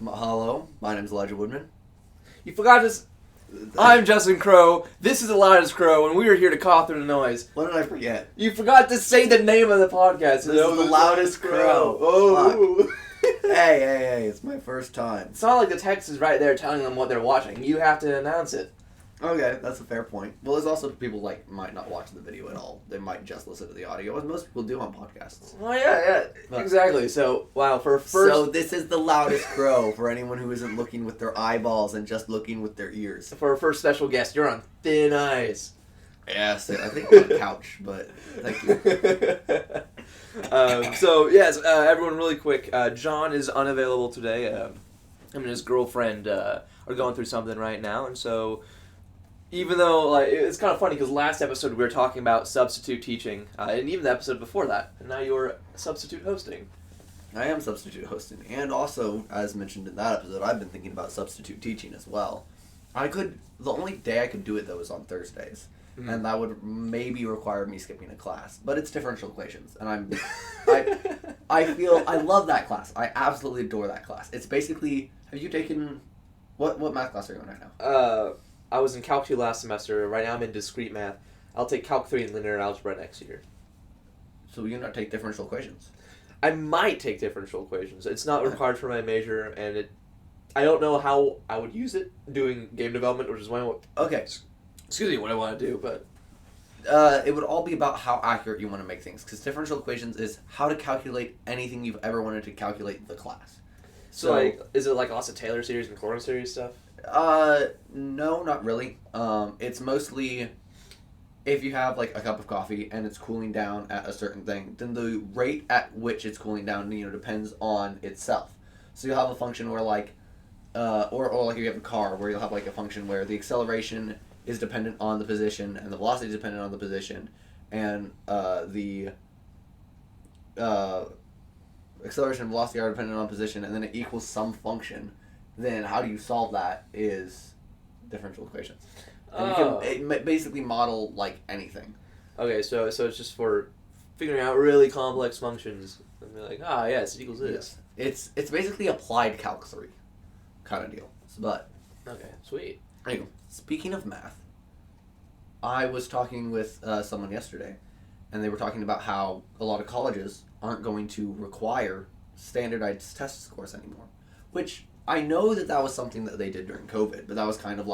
Hello, my name's Woodman. You forgot to... I'm Justin Kroh. This is the Loudest Crow, and we are here to cough through the noise. What did I forget? You forgot to say the name of the podcast. This is the Loudest Crow. Oh. Hey, it's my first time. It's not like the text is right there telling them what they're watching. You have to announce it. Okay, that's a fair point. Well, there's also people might not watch the video at all. They might just listen to the audio, as most people do on podcasts. Oh yeah, exactly. So So this is the Loudest Crow for anyone who isn't looking with their eyeballs and just looking with their ears. For our first special guest, you're on thin ice. Yes, I think on a couch, but thank you. Everyone, really quick. John is unavailable today. Him and his girlfriend are going through something right now, and so. Even though, it's kind of funny because last episode we were talking about substitute teaching, and even the episode before that, and now you're substitute hosting. I am substitute hosting, and also, as mentioned in that episode, I've been thinking about substitute teaching as well. The only day I could do it, though, is on Thursdays, and that would maybe require me skipping a class, but it's differential equations, and I love that class. I absolutely adore that class. It's basically, have you taken, what math class are you in right now? I was in Calc 2 last semester. Right now I'm in discrete math. I'll take Calc 3 and linear algebra next year. So you not take differential equations? I might take differential equations. It's not required for my major, and I don't know how I would use it doing game development, which is what I want to do, but... it would all be about how accurate you want to make things, because differential equations is how to calculate anything you've ever wanted to calculate in the class. So is it like lots of Taylor series and Kroh series stuff? No, not really. It's mostly if you have a cup of coffee and it's cooling down at a certain thing, then the rate at which it's cooling down, depends on itself. So you'll have a function where or if you have a car where you'll have a function where the acceleration is dependent on the position and the velocity is dependent on the position, and the acceleration and velocity are dependent on position, and then it equals some function. Then how do you solve that is differential equations. And you can basically model anything. Okay, so it's just for figuring out really complex functions and be like, yes, it equals this. Yes. It's basically applied Calc 3 kind of deal. But okay, sweet. Anyway, speaking of math, I was talking with someone yesterday, and they were talking about how a lot of colleges aren't going to require standardized test scores anymore, which I know that was something that they did during COVID, but that was kind of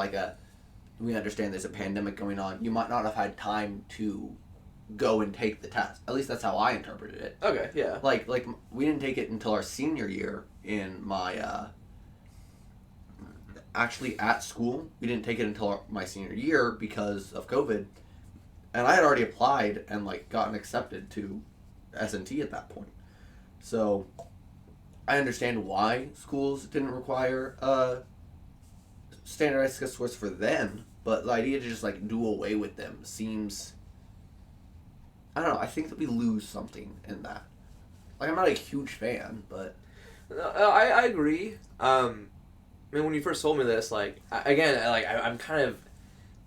we understand there's a pandemic going on. You might not have had time to go and take the test. At least that's how I interpreted it. Okay, yeah. We didn't take it until our senior year in my, actually at school. We didn't take it until my senior year because of COVID. And I had already applied and, gotten accepted to S&T at that point. So I understand why schools didn't require standardized test scores for them, but the idea to just do away with them seems, I don't know, I think that we lose something in that. I'm not a huge fan, but I agree. When you first told me this, I'm kind of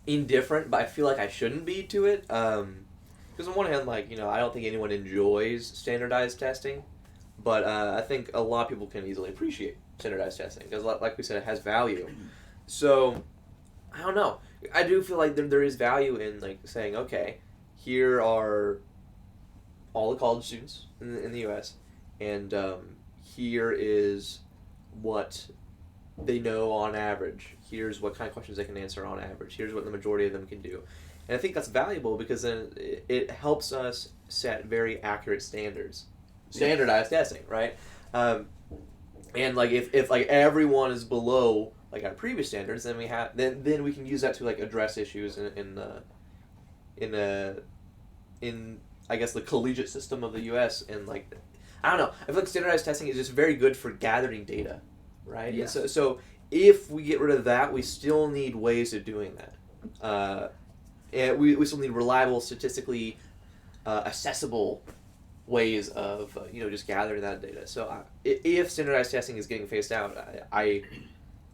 indifferent, but I feel like I shouldn't be to it. Because on one hand, I don't think anyone enjoys standardized testing. But I think a lot of people can easily appreciate standardized testing because, like we said, it has value. So, I don't know. I do feel like there is value in saying, okay, here are all the college students in the U.S., and here is what they know on average. Here's what kind of questions they can answer on average. Here's what the majority of them can do. And I think that's valuable because then it helps us set very accurate standards. Standardized testing, right? And if everyone is below our previous standards, then then we can use that to address issues in I guess the collegiate system of the U.S. and I don't know. I feel like standardized testing is just very good for gathering data, right? Yes. So if we get rid of that, we still need ways of doing that. And we still need reliable, statistically accessible ways of just gathering that data. So if standardized testing is getting phased out, I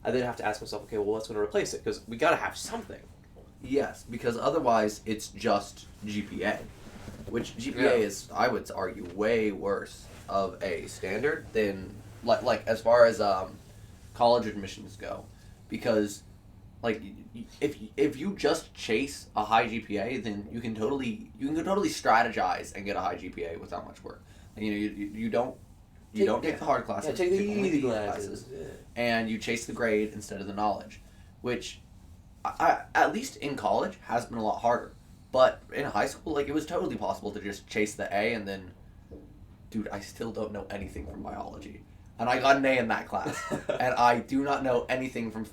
then have to ask myself, okay, well, what's going to replace it? Because we got to have something. Yes, because otherwise it's just GPA, which GPA is, I would argue, way worse of a standard than as far as college admissions go, because like if you just chase a high GPA, then you can totally strategize and get a high GPA without much work. And, you don't take the hard classes. Yeah, take the only easy classes. Yeah. And you chase the grade instead of the knowledge, which I at least in college has been a lot harder. But in high school, like, it was totally possible to just chase the A and then, dude, I still don't know anything from biology. And I got an A in that class. And I do not know anything from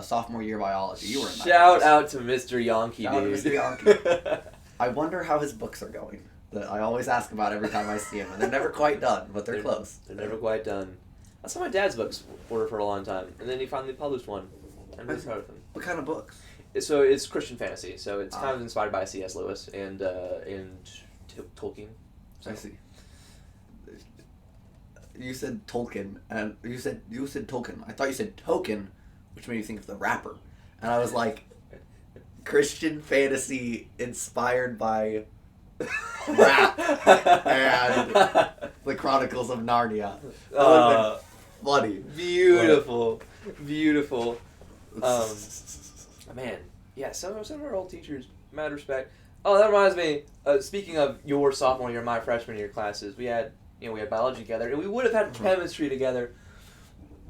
sophomore year biology. You were in that Shout class. out to Mr. Yonke, Shout dude. out to Mr. Yonke. I wonder how his books are going. That I always ask about every time I see him. And they're never quite done, but they're close. They're never quite done. That's how my dad's books were for a long time. And then he finally published one. I'm really proud of him. What kind of books? So it's Christian fantasy. So it's kind of inspired by C.S. Lewis and Tolkien. So. I see. You said Tolkien, and you said Tolkien. I thought you said token, which made me think of the rapper, and I was like, Christian fantasy inspired by rap and the Chronicles of Narnia. That would have been funny. Beautiful, beautiful. Man, yeah. Some of our old teachers, mad respect. Oh, that reminds me. Speaking of your sophomore year, my freshman year classes, we had biology together, and we would have had chemistry together,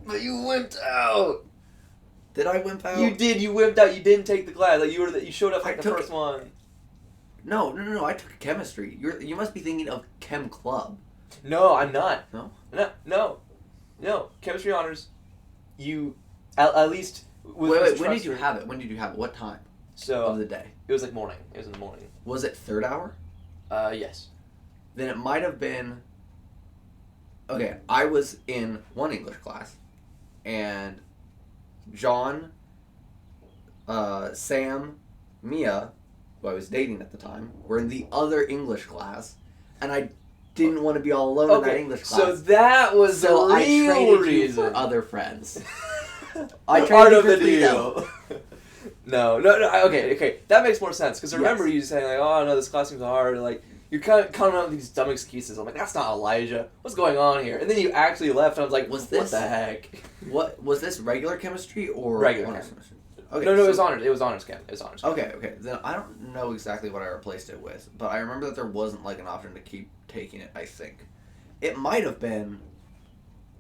but you wimped out. Did I wimp out? You did. You wimped out. You didn't take the class. Like you showed up like the first one. No. I took chemistry. You must be thinking of Chem Club. No, I'm not. No. No. Chemistry honors. You, at least. Wait. When did you have it? What time? Of the day? It was like morning. It was in the morning. Was it third hour? Yes. Then it might have been. Okay, I was in one English class, and John, Sam, Mia, who I was dating at the time, were in the other English class, and I didn't want to be all alone in that English class. So that was the real I traded reason. you for other friends. I traded part you of for the 3 deal. No. Okay. That makes more sense because I remember you saying like, "Oh no, this class seems hard." Like you're kind of coming up with these dumb excuses. I'm like, "That's not Elijah. What's going on here?" And then you actually left. And I was like, "What the heck?" What was this, regular chemistry or regular honors chemistry? Okay, No, it was honors. It was honors chem. Okay. Then I don't know exactly what I replaced it with, but I remember that there wasn't like an option to keep taking it. I think it might have been.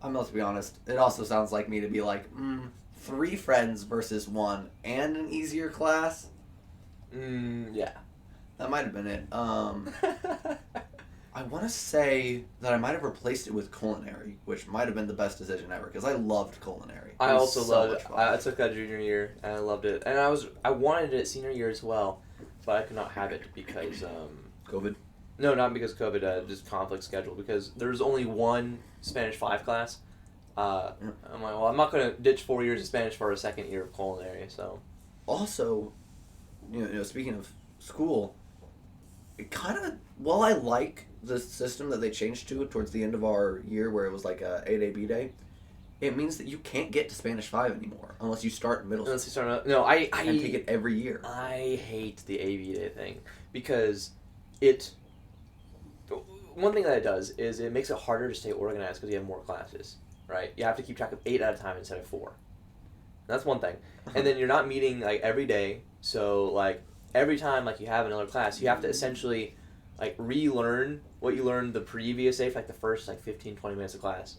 I'm going to be honest. It also sounds like me to be like, 3 friends versus 1 and an easier class. Yeah. That might have been it. I want to say that I might have replaced it with culinary, which might have been the best decision ever because I loved culinary. I also loved it. I took that junior year and I loved it, and I wanted it senior year as well, but I could not have it because COVID. No, not because of COVID. Just conflict schedule. Because there's only one Spanish 5 class. I'm like, well, I'm not gonna ditch 4 years of Spanish for a second year of culinary. So. Also, speaking of school, it kind of I like the system that they changed to towards the end of our year, where it was like a 8A B day. It means that you can't get to Spanish 5 anymore unless you start middle school. Unless you start I take it every year. I hate the AB day thing because one thing that it does is it makes it harder to stay organized because you have more classes, right? You have to keep track of 8 at a time instead of 4. That's one thing. And then you're not meeting like every day, so like every time like you have another class, you have to essentially like relearn what you learned the previous day for like the first like 15, 20 minutes of class.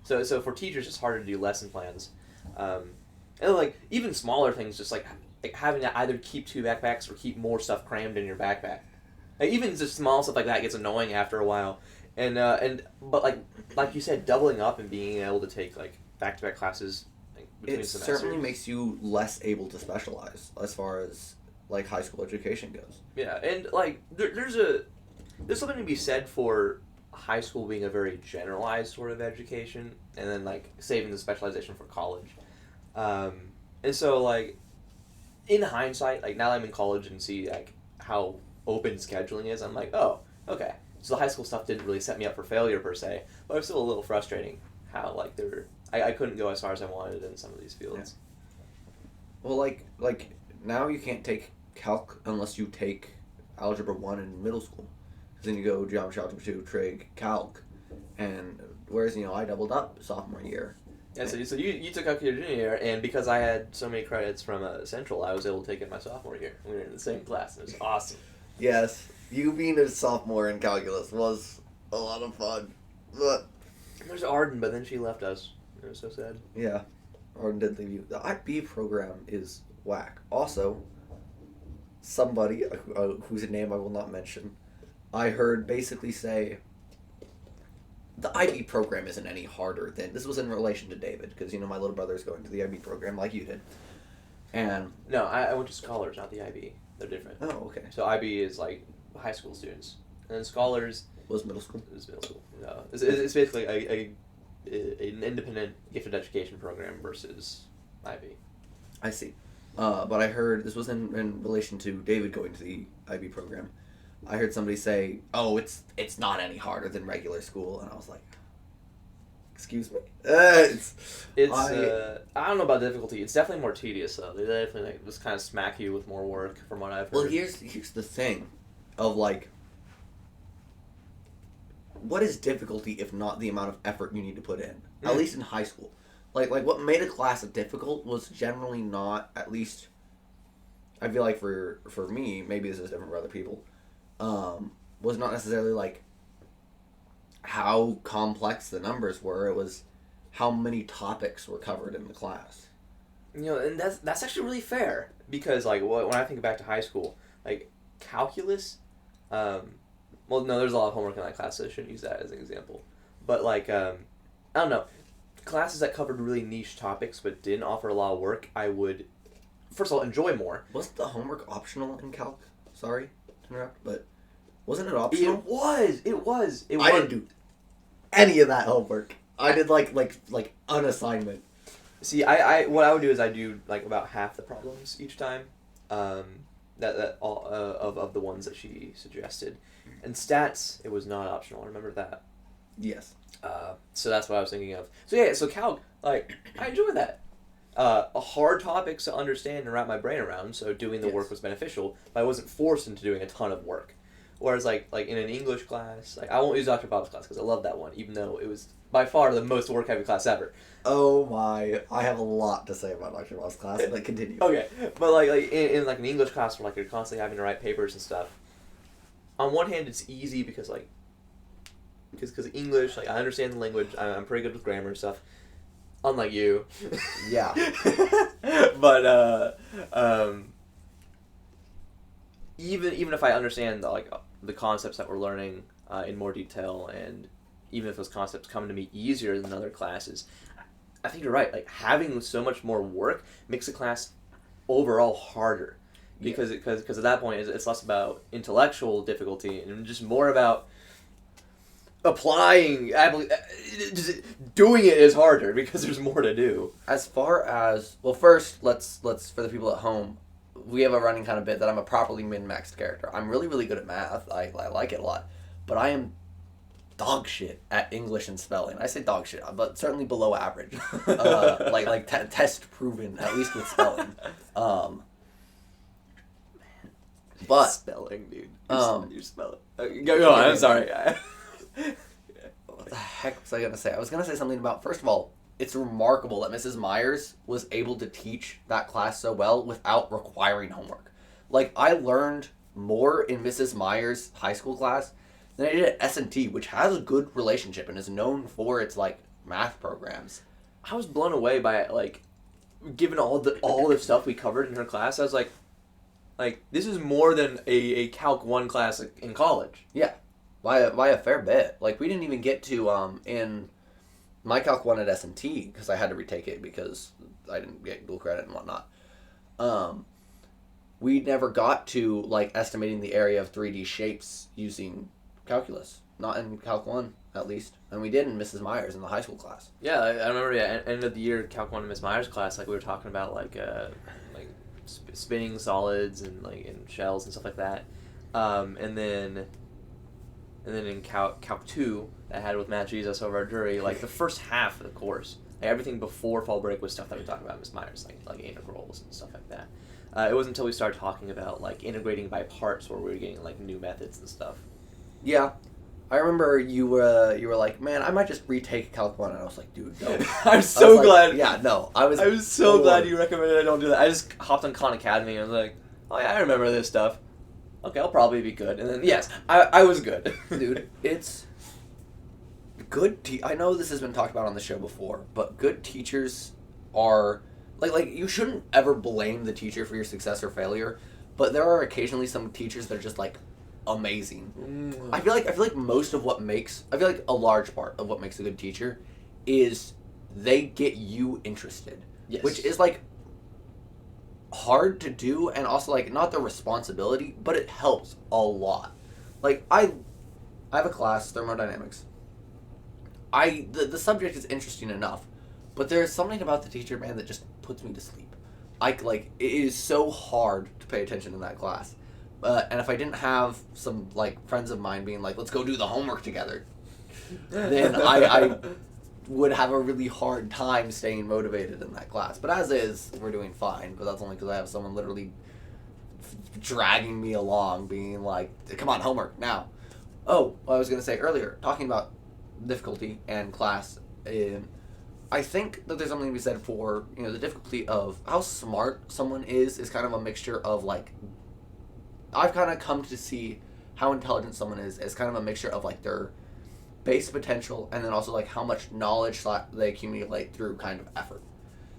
So for teachers, it's harder to do lesson plans. And like even smaller things, just like having to either keep 2 backpacks or keep more stuff crammed in your backpack. Like, even just small stuff like that gets annoying after a while. But like you said, doubling up and being able to take like back-to-back classes between semesters. Certainly makes you less able to specialize as far as like high school education goes. Yeah, and like there's something to be said for high school being a very generalized sort of education, and then like saving the specialization for college. And so like in hindsight, like now that I'm in college and see like how open scheduling is, I'm like, oh, okay. So the high school stuff didn't really set me up for failure per se, but it was still a little frustrating how like I couldn't go as far as I wanted in some of these fields. Yeah. Well, like now you can't take calc unless you take algebra 1 in middle school. Then you go geometry, algebra 2, trig, calc, and whereas I doubled up sophomore year, Yeah, so you took out your junior year, and because I had so many credits from Central, I was able to take it my sophomore year. We were in the same class, and it was awesome. Yes, you being a sophomore in calculus was a lot of fun. But There's Arden, but then she left us. It was so sad. yeah, Arden did leave you. The IB program is whack. Also, somebody whose name I will not mention, I heard basically say the IB program isn't any harder than, this was in relation to David, because, my little brother is going to the IB program like you did. And... No, I went to Scholars, not the IB. They're different. Oh, okay. So IB is like high school students. And then Scholars... Was middle school? Is middle school. No. It's basically an independent gifted education program versus IB. I see. But I heard, this was in relation to David going to the IB program. I heard somebody say, "Oh, it's not any harder than regular school," and I was like, "Excuse me." I don't know about difficulty. It's definitely more tedious though. They definitely just kind of smack you with more work, from what I've heard. Well, here's the thing, of like, what is difficulty if not the amount of effort you need to put in? Mm. At least in high school, like what made a class difficult was generally not, at least, I feel like for me, maybe this is different for other people. Was not necessarily like how complex the numbers were. It was how many topics were covered in the class. And that's actually really fair, because like when I think back to high school, like calculus, well, no, there's a lot of homework in that class, so I shouldn't use that as an example. But like I don't know, classes that covered really niche topics but didn't offer a lot of work, I would first of all enjoy more. Wasn't the homework optional in calc? Sorry to interrupt, but wasn't it optional? It was. I didn't do any of that homework. I did like an assignment. See, I what I would do is I do like about half the problems each time, that all of the ones that she suggested, and stats, it was not optional. I remember that. Yes. So that's what I was thinking of. So yeah, so calc, like I enjoy that. Hard topics to understand and wrap my brain around, so doing the work was beneficial, but I wasn't forced into doing a ton of work. Whereas like in an English class, like I won't use Dr. Bob's class because I love that one, even though it was by far the most work-heavy class ever. Oh my! I have a lot to say about Dr. Bob's class, but continue. Okay, but like in like an English class where like you're constantly having to write papers and stuff. On one hand, it's easy because English, like I understand the language, I'm pretty good with grammar and stuff. Unlike you. Yeah. But even if I understand the concepts that we're learning in more detail, and even if those concepts come to me easier than other classes, I think you're right. Like having so much more work makes the class overall harder, because at that point it's less about intellectual difficulty and just more about just doing it is harder because there's more to do. As far as, well, first let's for the people at home, we have a running kind of bit that I'm a properly min-maxed character. I'm really, really good at math. I like it a lot. But I am dog shit at English and spelling. I say dog shit, but certainly below average. Test proven, at least with spelling. But spelling, dude. You're spelling. Go on, I'm sorry. What the heck was I going to say? I was going to say something about, first of all, it's remarkable that Mrs. Myers was able to teach that class so well without requiring homework. Like, I learned more in Mrs. Myers' high school class than I did at S&T, which has a good relationship and is known for its, math programs. I was blown away by, given all the stuff we covered in her class, I was like, this is more than a Calc 1 class in college. Yeah, by a fair bit. We didn't even get to, in my Calc 1 at S&T, because I had to retake it because I didn't get dual credit and whatnot. We never got to, estimating the area of 3D shapes using calculus. Not in Calc 1, at least. And we did in Mrs. Myers in the high school class. Yeah, I remember, end of the year Calc 1 in Miss Myers' class, we were talking about, spinning solids and, and shells and stuff like that. And then in Calc 2, that I had with Matt Jesus over our jury, the first half of the course, everything before fall break was stuff that we talked about in Miss Myers, like integrals and stuff like that. It wasn't until we started talking about, integrating by parts where we were getting, new methods and stuff. Yeah. I remember you were like, man, I might just retake Calc 1, and I was like, dude, no. I'm so like, glad. Yeah, no. I was so bored. glad you recommended I don't do that. I just hopped on Khan Academy and was like, oh yeah, I remember this stuff. Okay, I'll probably be good. And then, yes, I was good. Dude, it's good. I know this has been talked about on the show before, but good teachers are like you shouldn't ever blame the teacher for your success or failure. But there are occasionally some teachers that are just like amazing. I feel like a large part of what makes a good teacher is they get you interested, Yes. which is like hard to do, and also like not the responsibility, but it helps a lot. Like I have a class, thermodynamics. The subject is interesting enough, but there's something about the teacher, man, that just puts me to sleep. It is so hard to pay attention in that class. And if I didn't have some like friends of mine being like, let's go do the homework together, then I would have a really hard time staying motivated in that class. But as is, we're doing fine. But that's only because I have someone literally dragging me along, being like, come on, homework, now. Oh, what I was going to say earlier, talking about difficulty and class, I think that there's something to be said for, the difficulty of how smart someone is kind of a mixture of, like, I've kind of come to see how intelligent someone is as kind of a mixture of, like, their base potential and then also, like, how much knowledge they accumulate through kind of effort.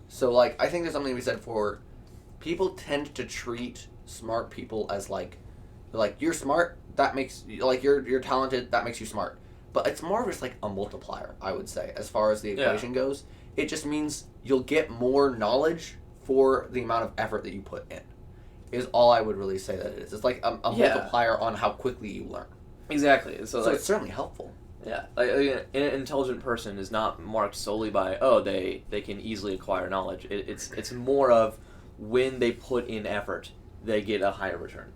So, like, I think there's something to be said for people tend to treat smart people as, like, you're smart, that makes, like, you're talented, that makes you smart. But it's more of just like a multiplier, I would say, as far as the equation goes. It just means you'll get more knowledge for the amount of effort that you put in, is all I would really say that it is. It's like a multiplier on how quickly you learn. Exactly. So it's certainly helpful. Yeah. An intelligent person is not marked solely by, they can easily acquire knowledge. It's more of when they put in effort, they get a higher return.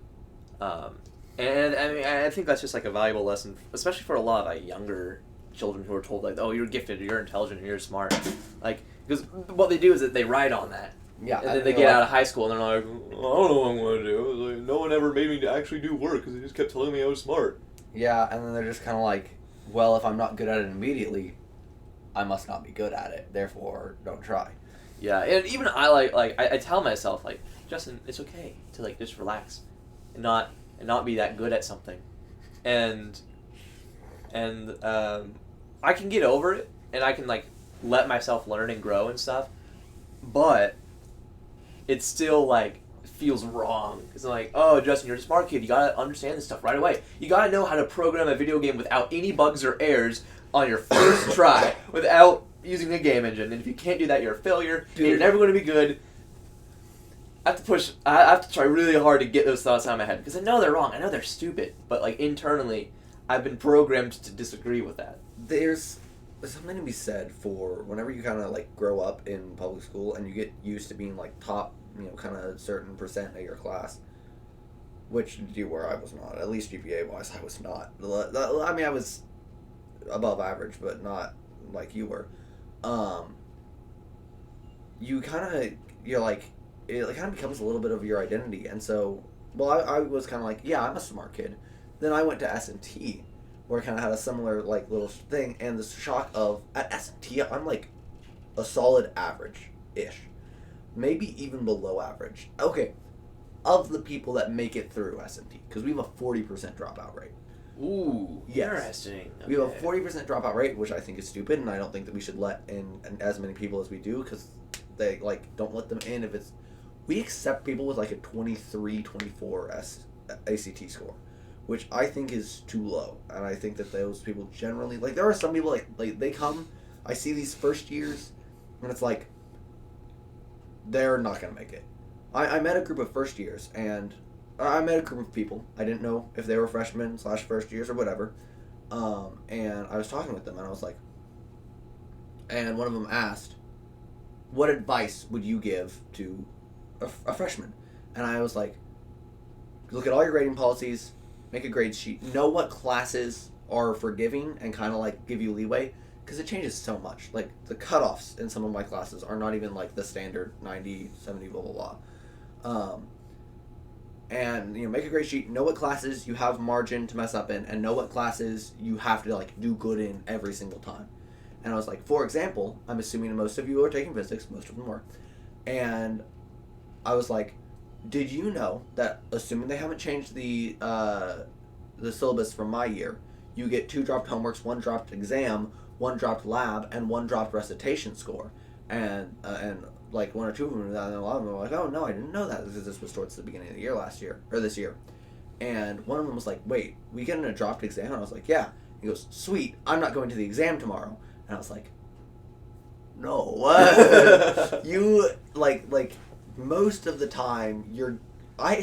And I mean, I think that's just like a valuable lesson, especially for a lot of like younger children who are told like, oh, you're gifted, or you're intelligent, or you're smart. Like, because what they do is that they ride on that. Yeah. And then they get out of high school and they're like, I don't know what I'm going to do. Like, no one ever made me to actually do work because they just kept telling me I was smart. Yeah, and then they're just kind of like, well, if I'm not good at it immediately, I must not be good at it. Therefore, don't try. Yeah, and even I tell myself, like, Justin, it's okay to like just relax and not be that good at something, and I can get over it, and I can like let myself learn and grow and stuff, but it still like feels wrong. It's like, oh, Justin, you're a smart kid, you gotta understand this stuff right away. You gotta know how to program a video game without any bugs or errors on your first try without using a game engine, and if you can't do that, you're a failure. Dude, and you're never going to be good. I have to try really hard to get those thoughts out of my head, because I know they're wrong, I know they're stupid, but like internally, I've been programmed to disagree with that. There's something to be said for whenever you kind of like grow up in public school and you get used to being like top, kind of a certain percent of your class, which you were. I was not. At least GPA wise, I was not. I mean, I was above average, but not like you were. You it kind of becomes a little bit of your identity. And so, I was kind of like, yeah, I'm a smart kid. Then I went to S&T, where I kind of had a similar, like, little thing, and the shock of, at S&T, I'm, like, a solid average-ish. Maybe even below average. Okay, of the people that make it through S&T, because we have a 40% dropout rate. Ooh, yes. Interesting. Okay. We have a 40% dropout rate, which I think is stupid, and I don't think that we should let in as many people as we do, because they, like, don't let them in if it's... We accept people with, like, a 23, 24 ACT score, which I think is too low, and I think that those people generally... Like, there are some people, like they come... I see these first years, and it's like, they're not going to make it. I met a group of first years, and... I met a group of people. I didn't know if they were freshmen / first years or whatever. And I was talking with them, and I was like... And one of them asked, what advice would you give to a freshman? And I was like, look at all your grading policies, make a grade sheet, know what classes are forgiving and kind of like give you leeway, because it changes so much. Like, the cutoffs in some of my classes are not even like the standard 90, 70, blah, blah, blah. and make a grade sheet, know what classes you have margin to mess up in, and know what classes you have to do good in every single time. And I was like, for example, I'm assuming most of you are taking physics, most of them were, and I was like, did you know that assuming they haven't changed the syllabus from my year, you get 2 dropped homeworks, 1 dropped exam, 1 dropped lab, and 1 dropped recitation score, and 1 or 2 of them, and a lot of them were like, oh no, I didn't know that, because this was towards the beginning of the year this year. And one of them was like, wait, we get in a dropped exam? And I was like, yeah. He goes, sweet, I'm not going to the exam tomorrow. And I was like, no, what? You, most of the time, I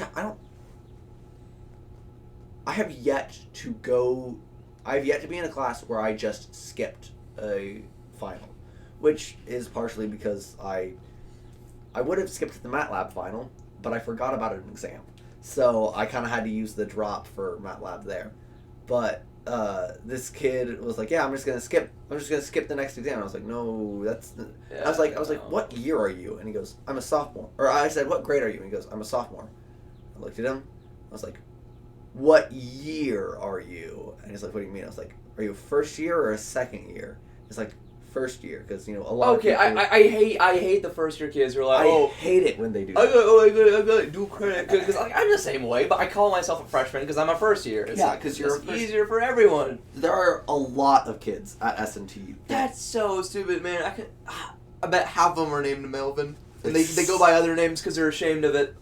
have yet to be in a class where I just skipped a final, which is partially because I would have skipped the MATLAB final, but I forgot about an exam. So I kind of had to use the drop for MATLAB there. But this kid was like, yeah, I'm just gonna skip the next exam. And I was like, no, I was like, what year are you? And he goes, I'm a sophomore. Or I said, what grade are you? And he goes, I'm a sophomore. I looked at him. I was like, what year are you? And he's like, what do you mean? I was like, are you a first year or a second year? He's like, first year, because a lot of people... I hate the first year kids who are like, I hate it when they do that. I got do credit, because I'm the same way, but I call myself a freshman because I'm a first year. Because you're easier for everyone. There are a lot of kids at S&T. That's so stupid, man. I bet half of them are named Melvin, and they go by other names because they're ashamed of it.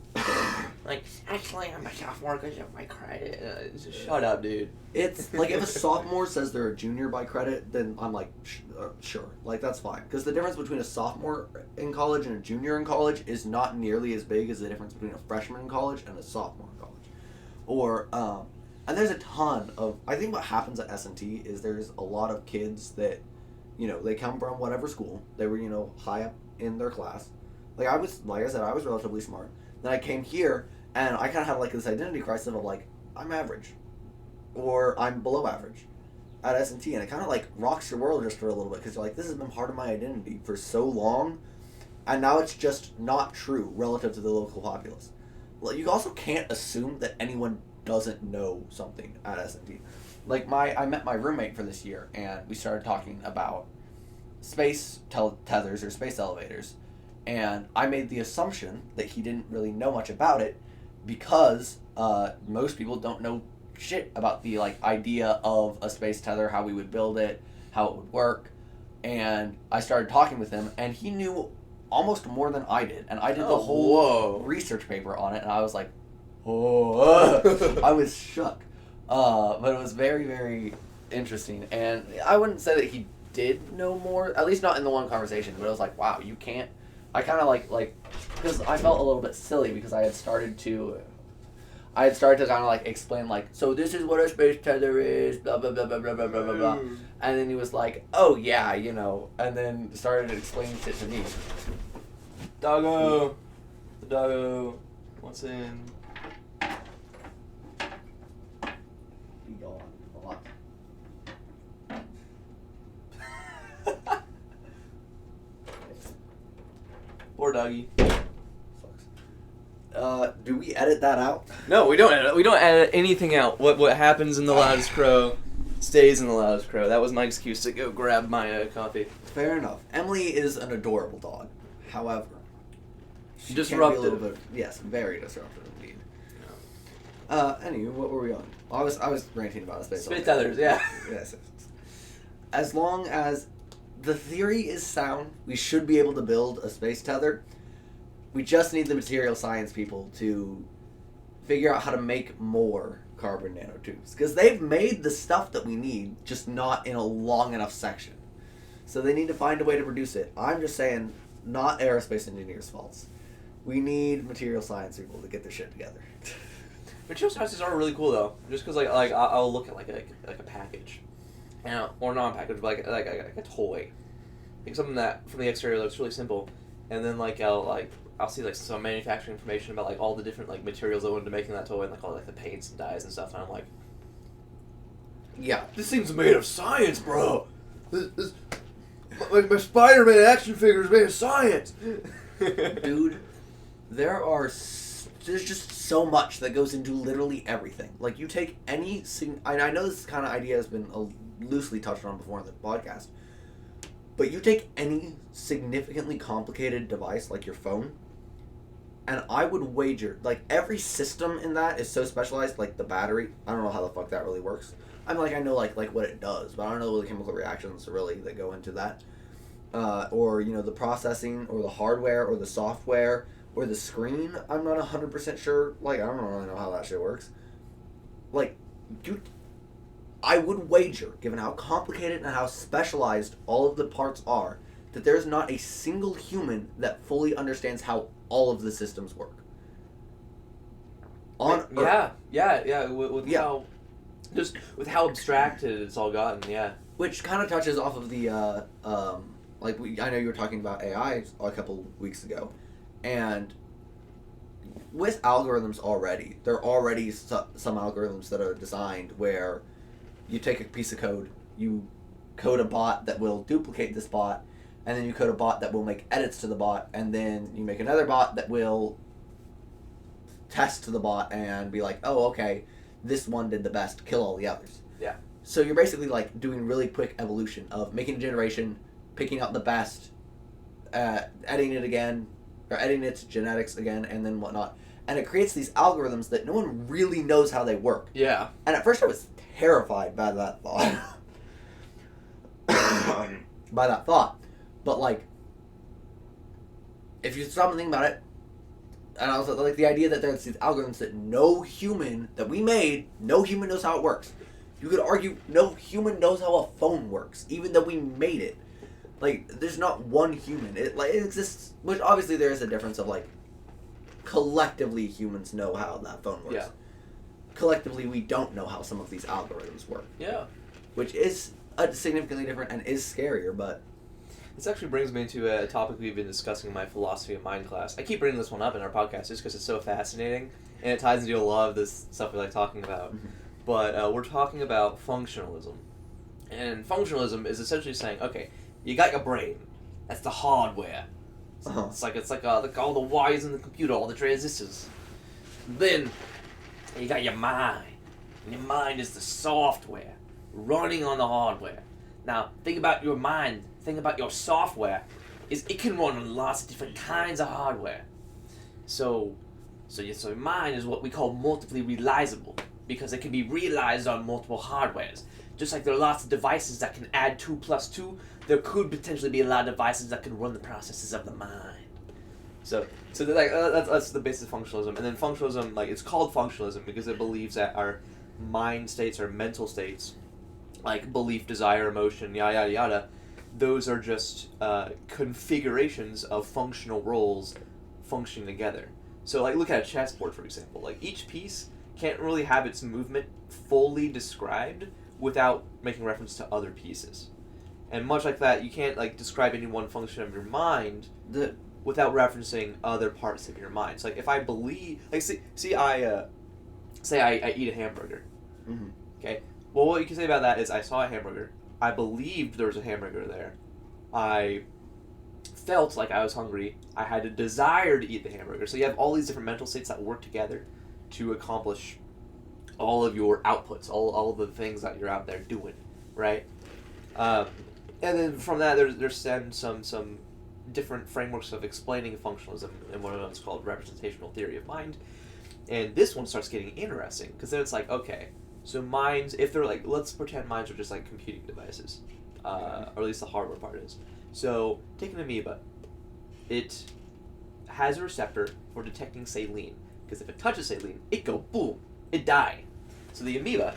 Like, actually, I'm a sophomore because of my credit. Just shut up, dude. It's like, if a sophomore says they're a junior by credit, then I'm like, sure. That's fine. Because the difference between a sophomore in college and a junior in college is not nearly as big as the difference between a freshman in college and a sophomore in college. Or, and there's a ton of, I think what happens at S&T is there's a lot of kids that, they come from whatever school. They were, high up in their class. Like I said, I was relatively smart. Then I came here, and I kind of had this identity crisis of I'm average, or I'm below average at S&T, and it kind of rocks your world just for a little bit, because you're like, this has been part of my identity for so long, and now it's just not true relative to the local populace. Well, you also can't assume that anyone doesn't know something at S&T. I met my roommate for this year, and we started talking about space tethers or space elevators. And I made the assumption that he didn't really know much about it because most people don't know shit about the idea of a space tether, how we would build it, how it would work. And I started talking with him, and he knew almost more than I did. And I did the whole research paper on it, and I was like, I was shook. But it was very, very interesting. And I wouldn't say that he did know more, at least not in the one conversation, but it was like, wow, you can't. I kind of because I felt a little bit silly because I had started to kind of explain so this is what a space tether is, blah blah blah blah blah blah blah blah, and then he was like, oh yeah, and then started explaining it to me. Doggo, the doggo, what's in? Be gone a lot. Poor doggy. Sucks. Do we edit that out? No, we don't edit. We don't edit anything out. What happens in the Loudest Crow stays in the Loudest Crow. That was my excuse to go grab my coffee. Fair enough. Emily is an adorable dog. However, she disruptive. Can be a little bit, yes, very disruptive indeed. Anyway, what were we on? I was ranting about space tethers. Yeah. Yes. As long as the theory is sound, we should be able to build a space tether. We just need the material science people to figure out how to make more carbon nanotubes. Because they've made the stuff that we need, just not in a long enough section. So they need to find a way to produce it. I'm just saying, not aerospace engineers' faults. We need material science people to get their shit together. Material sciences are really cool though. Just because I'll look at a package. Or not a package, but like a toy, something that from the exterior looks really simple, and then I'll see some manufacturing information about all the different materials that went into making that toy, and all the paints and dyes and stuff, and I'm like, yeah, this thing's made of science, bro. This my Spider-Man action figure is made of science, dude. There's just so much that goes into literally everything. Like, you take any... I know this kind of idea has been loosely touched on before in the podcast, but you take any significantly complicated device, like your phone, and I would wager, like, every system in that is so specialized, like the battery. I don't know how the fuck that really works. I mean, like, I know, like what it does, but I don't know the chemical reactions, really, that go into that. Or, you know, the processing, or the hardware, or the software, or the screen. I'm not 100% sure. Like, I don't really know how that shit works. Like, I would wager, given how complicated and how specialized all of the parts are, that there's not a single human that fully understands how all of the systems work. On Earth. Yeah. With how abstracted it's all gotten, yeah. Which kind of touches off of the, I know you were talking about AI a couple weeks ago, and with algorithms already, there are already some algorithms that are designed where you take a piece of code, you code a bot that will duplicate this bot, and then you code a bot that will make edits to the bot, and then you make another bot that will test the bot and be like, oh, okay, this one did the best, kill all the others. Yeah. So you're basically like doing really quick evolution of making a generation, picking out the best, editing it again, or editing its genetics again, and then whatnot. And it creates these algorithms that no one really knows how they work. Yeah. And at first I was terrified by that thought. But, like, if you stop and think about it, and also, like, the idea that there's these algorithms that no human knows how it works. You could argue no human knows how a phone works, even though we made it. Like, there's not one human. It exists, which obviously there is a difference of, like, collectively humans know how that phone works. Yeah. Collectively, we don't know how some of these algorithms work. Yeah. Which is significantly different and is scarier, but... This actually brings me to a topic we've been discussing in my philosophy of mind class. I keep bringing this one up in our podcast just because it's so fascinating, and it ties into a lot of this stuff we like talking about. Mm-hmm. But we're talking about functionalism. And functionalism is essentially saying, okay, you got your brain. That's the hardware. Uh-huh. It's like all the wires in the computer, all the transistors. Then you got your mind. And your mind is the software running on the hardware. Now, think about your mind. Think about your software. Is it can run on lots of different kinds of hardware. So your mind is what we call multiply realizable because it can be realized on multiple hardwares. Just like there are lots of devices that can add 2 plus 2, there could potentially be a lot of devices that can run the processes of the mind. So that's the basis of functionalism. And then functionalism, like, it's called functionalism because it believes that our mind states or mental states, like belief, desire, emotion, yada yada yada, those are just configurations of functional roles functioning together. So, like, look at a chessboard, for example. Like, each piece can't really have its movement fully described without making reference to other pieces. And much like that, you can't, like, describe any one function of your mind without referencing other parts of your mind. So, like, if I believe... Like, say I eat a hamburger. Mm-hmm. Okay? Well, what you can say about that is I saw a hamburger. I believed there was a hamburger there. I felt like I was hungry. I had a desire to eat the hamburger. So you have all these different mental states that work together to accomplish all of your outputs, all of the things that you're out there doing, right? And then from that, there's some different frameworks of explaining functionalism in one of them's called representational theory of mind. And this one starts getting interesting because then it's like, okay, so minds, if they're like, let's pretend minds are just like computing devices, or at least the hardware part is. So take an amoeba. It has a receptor for detecting saline, because if it touches saline, it go boom, it die. So the amoeba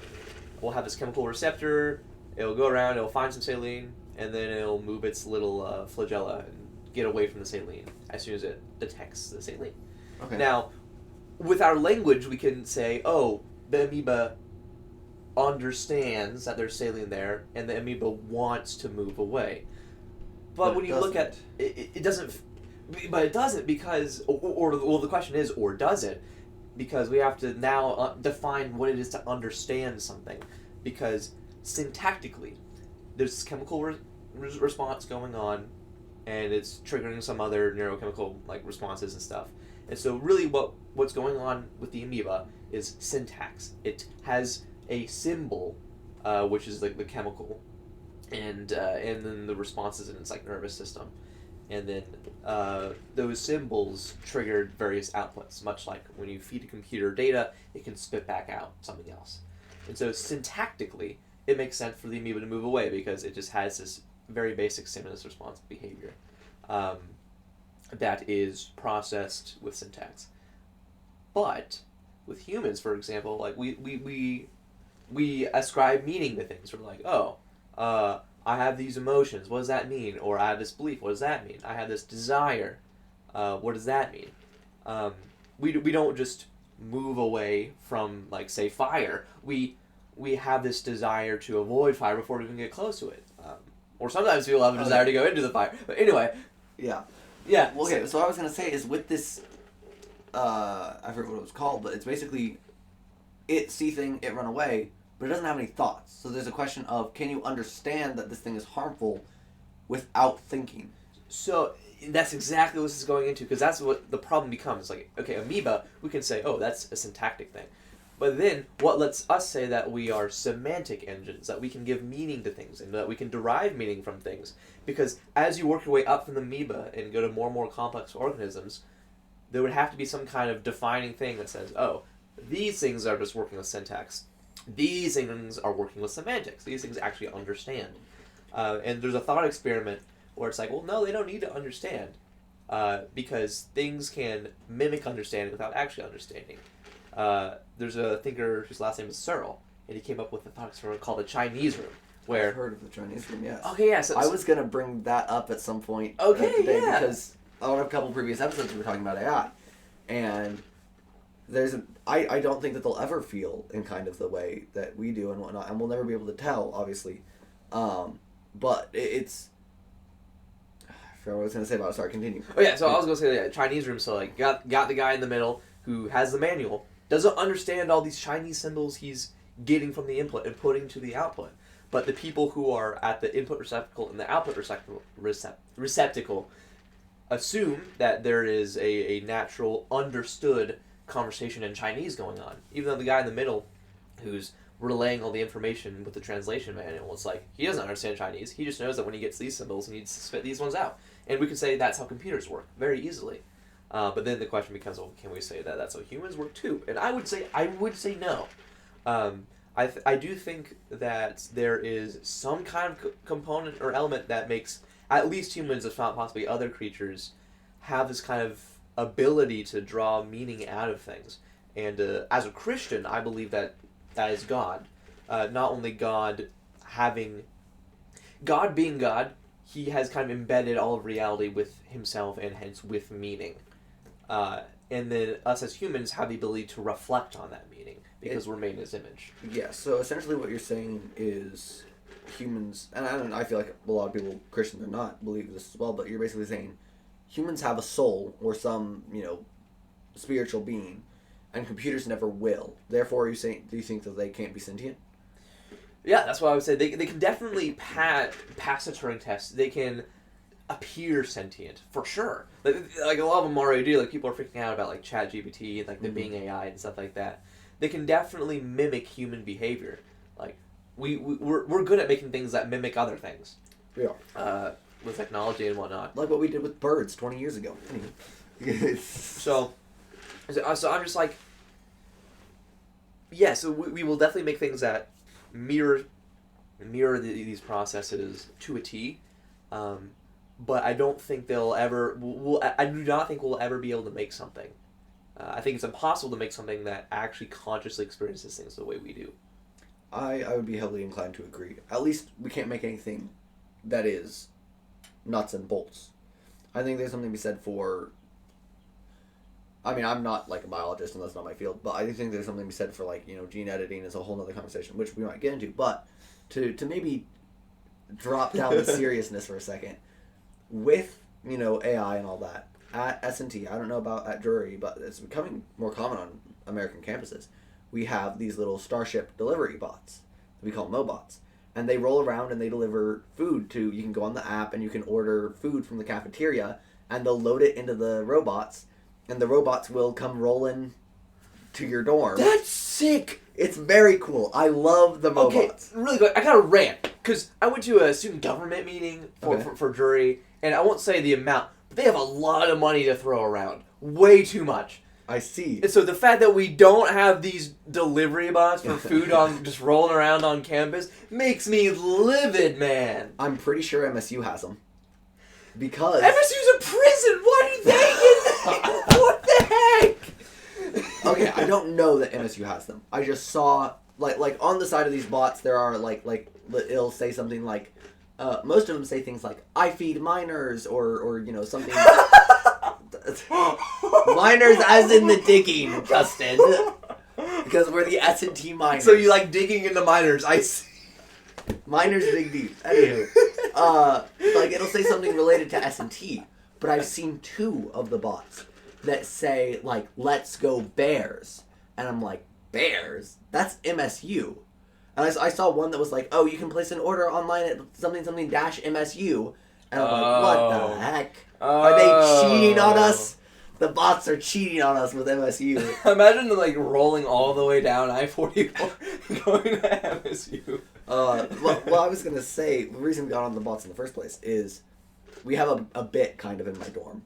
will have this chemical receptor. It'll go around, it'll find some saline, and then it'll move its little flagella and get away from the saline as soon as it detects the saline. Okay. Now, with our language, we can say, oh, the amoeba understands that there's saline there, and the amoeba wants to move away. But when you look at it, it doesn't. But it doesn't because, well, the question is, or does it? Because we have to now define what it is to understand something. Because syntactically, there's this chemical response going on, and it's triggering some other neurochemical like responses and stuff. And so really what what's going on with the amoeba is syntax. It has a symbol, which is like the chemical, and then the responses in its like nervous system, and then those symbols triggered various outputs. Much like when you feed a computer data, it can spit back out something else. And so syntactically, it makes sense for the amoeba to move away because it just has this very basic stimulus response behavior that is processed with syntax. But with humans, for example, like we ascribe meaning to things. We're like, oh, I have these emotions. What does that mean? Or I have this belief. What does that mean? I have this desire. What does that mean? We don't just move away from, like, say, fire. We have this desire to avoid fire before we even get close to it. Or sometimes people have a desire to go into the fire. But anyway. Yeah. Yeah. Well, okay, so what I was going to say is with this, I forget what it was called, but it's basically it see thing, it run away, but it doesn't have any thoughts. So there's a question of, can you understand that this thing is harmful without thinking? So that's exactly what this is going into, because that's what the problem becomes. Like, okay, amoeba, we can say, oh, that's a syntactic thing. But then, what lets us say that we are semantic engines, that we can give meaning to things, and that we can derive meaning from things? Because as you work your way up from the amoeba and go to more and more complex organisms, there would have to be some kind of defining thing that says, oh, these things are just working with syntax. These things are working with semantics. These things actually understand. And there's a thought experiment where it's like, well, no, they don't need to understand, because things can mimic understanding without actually understanding. There's a thinker whose last name is Searle, and he came up with a thought experiment called the Chinese room, where... I've heard of the Chinese room, yes. Okay, yeah. I was going to bring that up at some point today, yeah. Because on a couple previous episodes we were talking about AI, and I don't think that they'll ever feel in kind of the way that we do and whatnot, and we'll never be able to tell, obviously. But it's... I forgot what I was going to say about it. Sorry, continue. Oh, yeah, so I was going to say, yeah, Chinese room, so, like, got the guy in the middle who has the manual, doesn't understand all these Chinese symbols he's getting from the input and putting to the output. But the people who are at the input receptacle and the output receptacle assume that there is a natural, understood conversation in Chinese going on. Even though the guy in the middle, who's relaying all the information with the translation manual, it's like, he doesn't understand Chinese. He just knows that when he gets these symbols, he needs to spit these ones out. And we can say that's how computers work, very easily. But then the question becomes, well, can we say that that's how humans work too? And I would say no. I do think that there is some kind of component or element that makes at least humans, if not possibly other creatures, have this kind of ability to draw meaning out of things. And as a Christian, I believe that is God. Not only God being God, he has kind of embedded all of reality with himself and hence with meaning. And then us as humans have the ability to reflect on that meaning because we're made in his image. Yeah, so essentially what you're saying is humans, and I feel like a lot of people, Christians or not, believe this as well, but you're basically saying humans have a soul or some, spiritual being, and computers never will. Therefore, do you think that they can't be sentient? Yeah, that's what I would say. They can definitely pass a Turing test. They can appear sentient, for sure. Like a lot of them already do. Like, people are freaking out about, like, ChatGPT and, like, the Bing AI and stuff like that. They can definitely mimic human behavior. Like, we're good at making things that mimic other things. Yeah. With technology and whatnot. Like what we did with birds 20 years ago. So I'm just like, yeah, so we will definitely make things that mirror these processes to a T. But I don't think they'll ever... I do not think we'll ever be able to make something. I think it's impossible to make something that actually consciously experiences things the way we do. I would be heavily inclined to agree. At least we can't make anything that is nuts and bolts. I think there's something to be said for... I mean, I'm not, like, a biologist, and that's not my field, but I think there's something to be said for, like, gene editing is a whole other conversation, which we might get into. But to maybe drop down the seriousness for a second... With, AI and all that, at S&T, I don't know about at Drury, but it's becoming more common on American campuses. We have these little Starship delivery bots. We call them Mobots. And they roll around and they deliver food you can go on the app and you can order food from the cafeteria, and they'll load it into the robots, and the robots will come rolling to your dorm. That's sick. It's very cool. I love the robots. Okay, really good. I got a rant because I went to a student government meeting for jury, and I won't say the amount, but they have a lot of money to throw around. Way too much. I see. And so the fact that we don't have these delivery bots for food on just rolling around on campus makes me livid, man. I'm pretty sure MSU has them. Because MSU's a prison. Why do they get what the heck? Okay, I don't know that MSU has them. I just saw like on the side of these bots there are like it'll say something like most of them say things like I feed minors or you know something. Minors as in the digging, Justin. Because we're the S&T minors. So you like digging into minors, I see. Minors dig deep. Anywho. Like it'll say something related to S&T. But I've seen 2 of the bots that say like, let's go Bears. And I'm like, Bears? That's MSU. And I saw one that was like, oh, you can place an order online at something dash MSU. And I'm like, what the heck? Are they cheating on us? The bots are cheating on us with MSU. Imagine them like rolling all the way down I-44 going to MSU. Well, I was going to say, the reason we got on the bots in the first place is we have a bit kind of in my dorm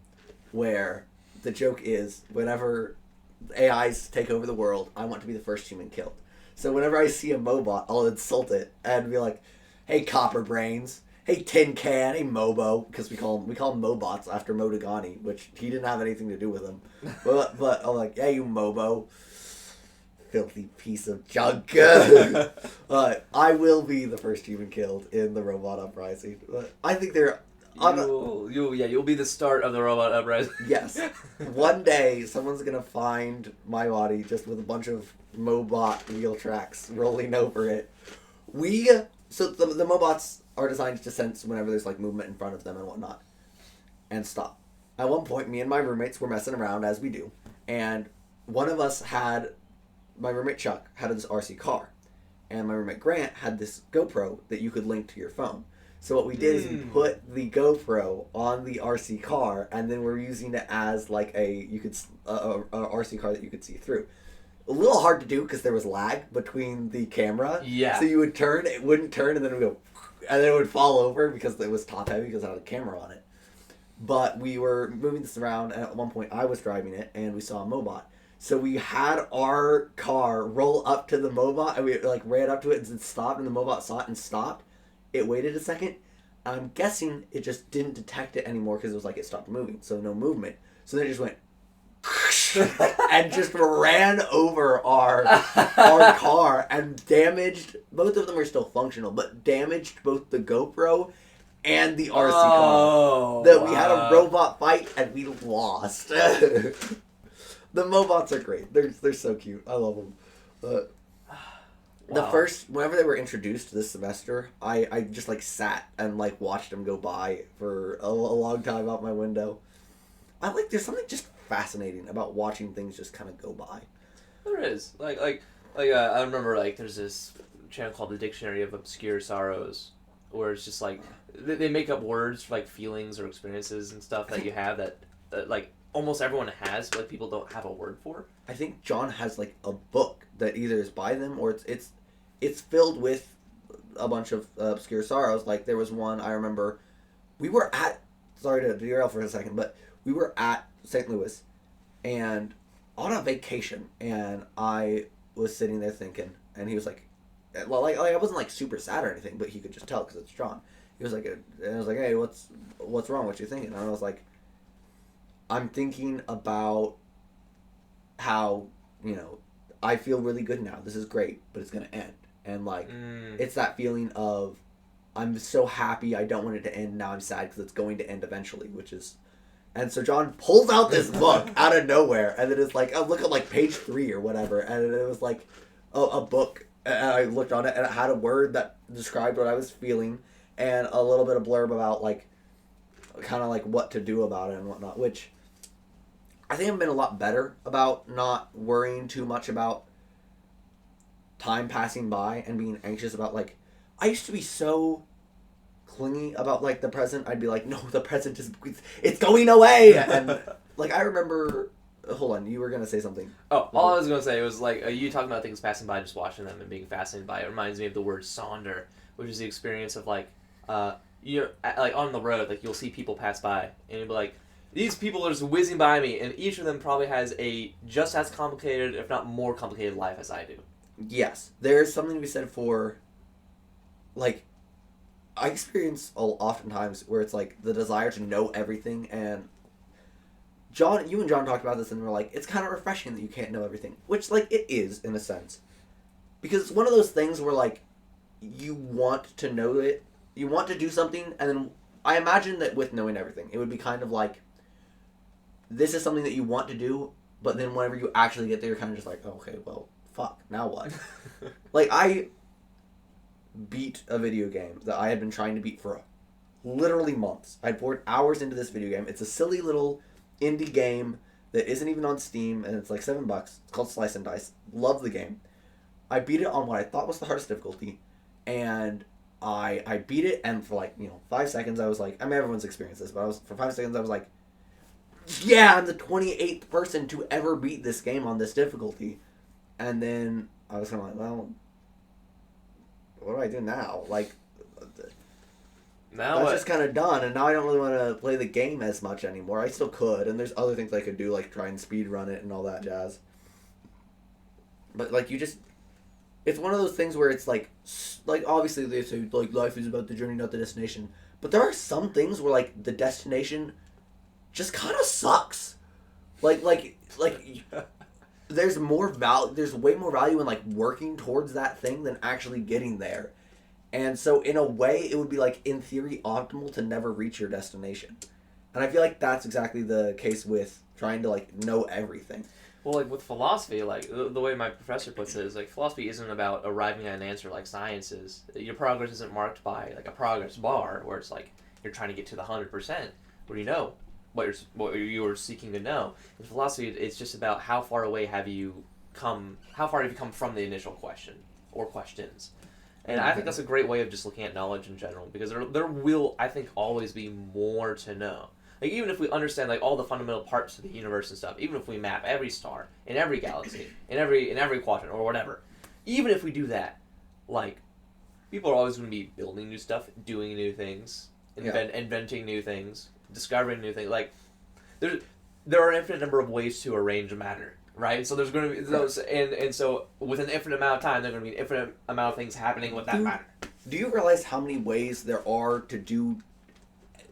where the joke is whenever AIs take over the world, I want to be the first human killed. So whenever I see a Mobot, I'll insult it and be like, hey, Copper Brains. Hey, Tin Can. Hey, Mobo. Because we call him Mobots after Modagani, which he didn't have anything to do with him. But I'm like, hey, you Mobo. Filthy piece of junk. I will be the first human killed in the robot uprising. I think they're... You'll be the start of the robot uprising. Yes. One day, someone's going to find my body just with a bunch of Mobot wheel tracks rolling over it. So the Mobots are designed to sense whenever there's like movement in front of them and whatnot. And stop. At one point, me and my roommates were messing around, as we do. And one of us my roommate Chuck had this RC car. And my roommate Grant had this GoPro that you could link to your phone. So what we did is we put the GoPro on the RC car, and then we're using it as like a RC car that you could see through. A little hard to do because there was lag between the camera. Yeah. So you would turn, it wouldn't turn, and then it would go, and then it would fall over because it was top heavy because it had a camera on it. But we were moving this around, and at one point I was driving it, and we saw a Mobot. So we had our car roll up to the Mobot, and we like ran up to it and stopped, and the Mobot saw it and stopped. It waited a second. I'm guessing it just didn't detect it anymore because it was like it stopped moving, so no movement. So then it just went and just ran over our car and damaged. Both of them are still functional, but damaged both the GoPro and the RC car. We had a robot fight and we lost. The Mobots are great. They're so cute. I love them. Whenever they were introduced this semester, I just like sat and like watched them go by for a long time out my window. There's something just fascinating about watching things just kind of go by. There is. I remember like there's this channel called The Dictionary of Obscure Sorrows, where it's just like they make up words for like feelings or experiences and stuff that you have that like almost everyone has, but like people don't have a word for. I think John has like a book that either is by them or it's filled with a bunch of obscure sorrows. Like there was one I remember. We were at, sorry to derail for a second, but we were at St. Louis and on a vacation, and I was sitting there thinking, and he was like, well, like I wasn't like super sad or anything, but he could just tell because it's John. He was like, and I was like, hey, what's wrong? What you thinking? And I was like, I'm thinking about how, I feel really good now. This is great, but it's gonna end. And like, it's that feeling of, I'm so happy. I don't want it to end. Now I'm sad because it's going to end eventually, and so John pulls out this book out of nowhere, and then it's like, I look at like page 3 or whatever, and it was like a book, and I looked on it, and it had a word that described what I was feeling, and a little bit of blurb about like, kind of like what to do about it and whatnot, which I think I've been a lot better about not worrying too much about time passing by and being anxious about like, I used to be so clingy about like the present. I'd be like, no, the present it's going away. And like I remember hold on, you were gonna say something. Oh, all I was gonna say was like you talking about things passing by, just watching them and being fascinated by it. It reminds me of the word sonder, which is the experience of like, you're like on the road, like you'll see people pass by, and you'll be like, these people are just whizzing by me, and each of them probably has a just as complicated, if not more complicated, life as I do. Yes, there's something to be said for, like, I experience oftentimes where it's like the desire to know everything, and you and John talked about this, and we're like, it's kind of refreshing that you can't know everything, which, like, it is in a sense, because it's one of those things where, like, you want to know it, you want to do something, and then I imagine that with knowing everything, it would be kind of like, this is something that you want to do, but then whenever you actually get there, you're kind of just like, oh, okay, well, fuck, now what? Like, I beat a video game that I had been trying to beat for literally months. I'd poured hours into this video game. It's a silly little indie game that isn't even on Steam, and it's like $7. It's called Slice and Dice. Love the game. I beat it on what I thought was the hardest difficulty, and I beat it, and for like, 5 seconds I was like, I mean, everyone's experienced this, but for 5 seconds I was like, yeah, I'm the 28th person to ever beat this game on this difficulty. And then I was kind of like, well, what do I do now? Like, that's just kind of done, and now I don't really want to play the game as much anymore. I still could, and there's other things I could do, like try and speed run it and all that jazz. But, like, it's one of those things where it's like obviously they say, like, life is about the journey, not the destination. But there are some things where, like, the destination just kind of sucks. Like there's way more value in, like, working towards that thing than actually getting there. And so in a way it would be, like, in theory optimal to never reach your destination. And I feel like that's exactly the case with trying to, like, know everything. Well, like, with philosophy, like, the way my professor puts it is, like, philosophy isn't about arriving at an answer like science is. Your progress isn't marked by, like, a progress bar where it's like you're trying to get to the 100%, where you know what you're seeking to know. In philosophy, it's just about how far have you come from the initial question or questions. And I think that's a great way of just looking at knowledge in general, because there will, I think, always be more to know. Like, even if we understand, like, all the fundamental parts of the universe and stuff, even if we map every star in every galaxy, in every quadrant or whatever, even if we do that, like, people are always going to be building new stuff, doing new things, inventing new things, discovering new things. Like, there are an infinite number of ways to arrange matter, right? So there's going to be those, and so with an infinite amount of time, there's going to be an infinite amount of things happening with that matter. Do you realize how many ways there are to do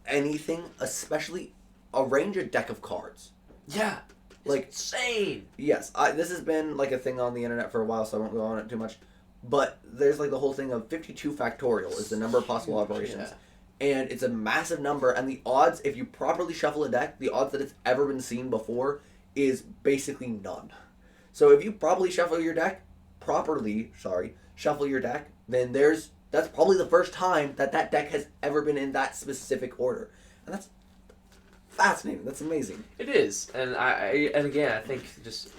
anything, especially arrange a deck of cards? Yeah. It's like insane. Yes, this has been like a thing on the internet for a while, so I won't go on it too much. But there's like the whole thing of 52 factorial is the number of possible operations. Yeah. And it's a massive number, and the odds, if you properly shuffle a deck, the odds that it's ever been seen before is basically none. So if you properly shuffle your deck, then that's probably the first time that deck has ever been in that specific order. And that's fascinating. That's amazing. It is. And again, I think just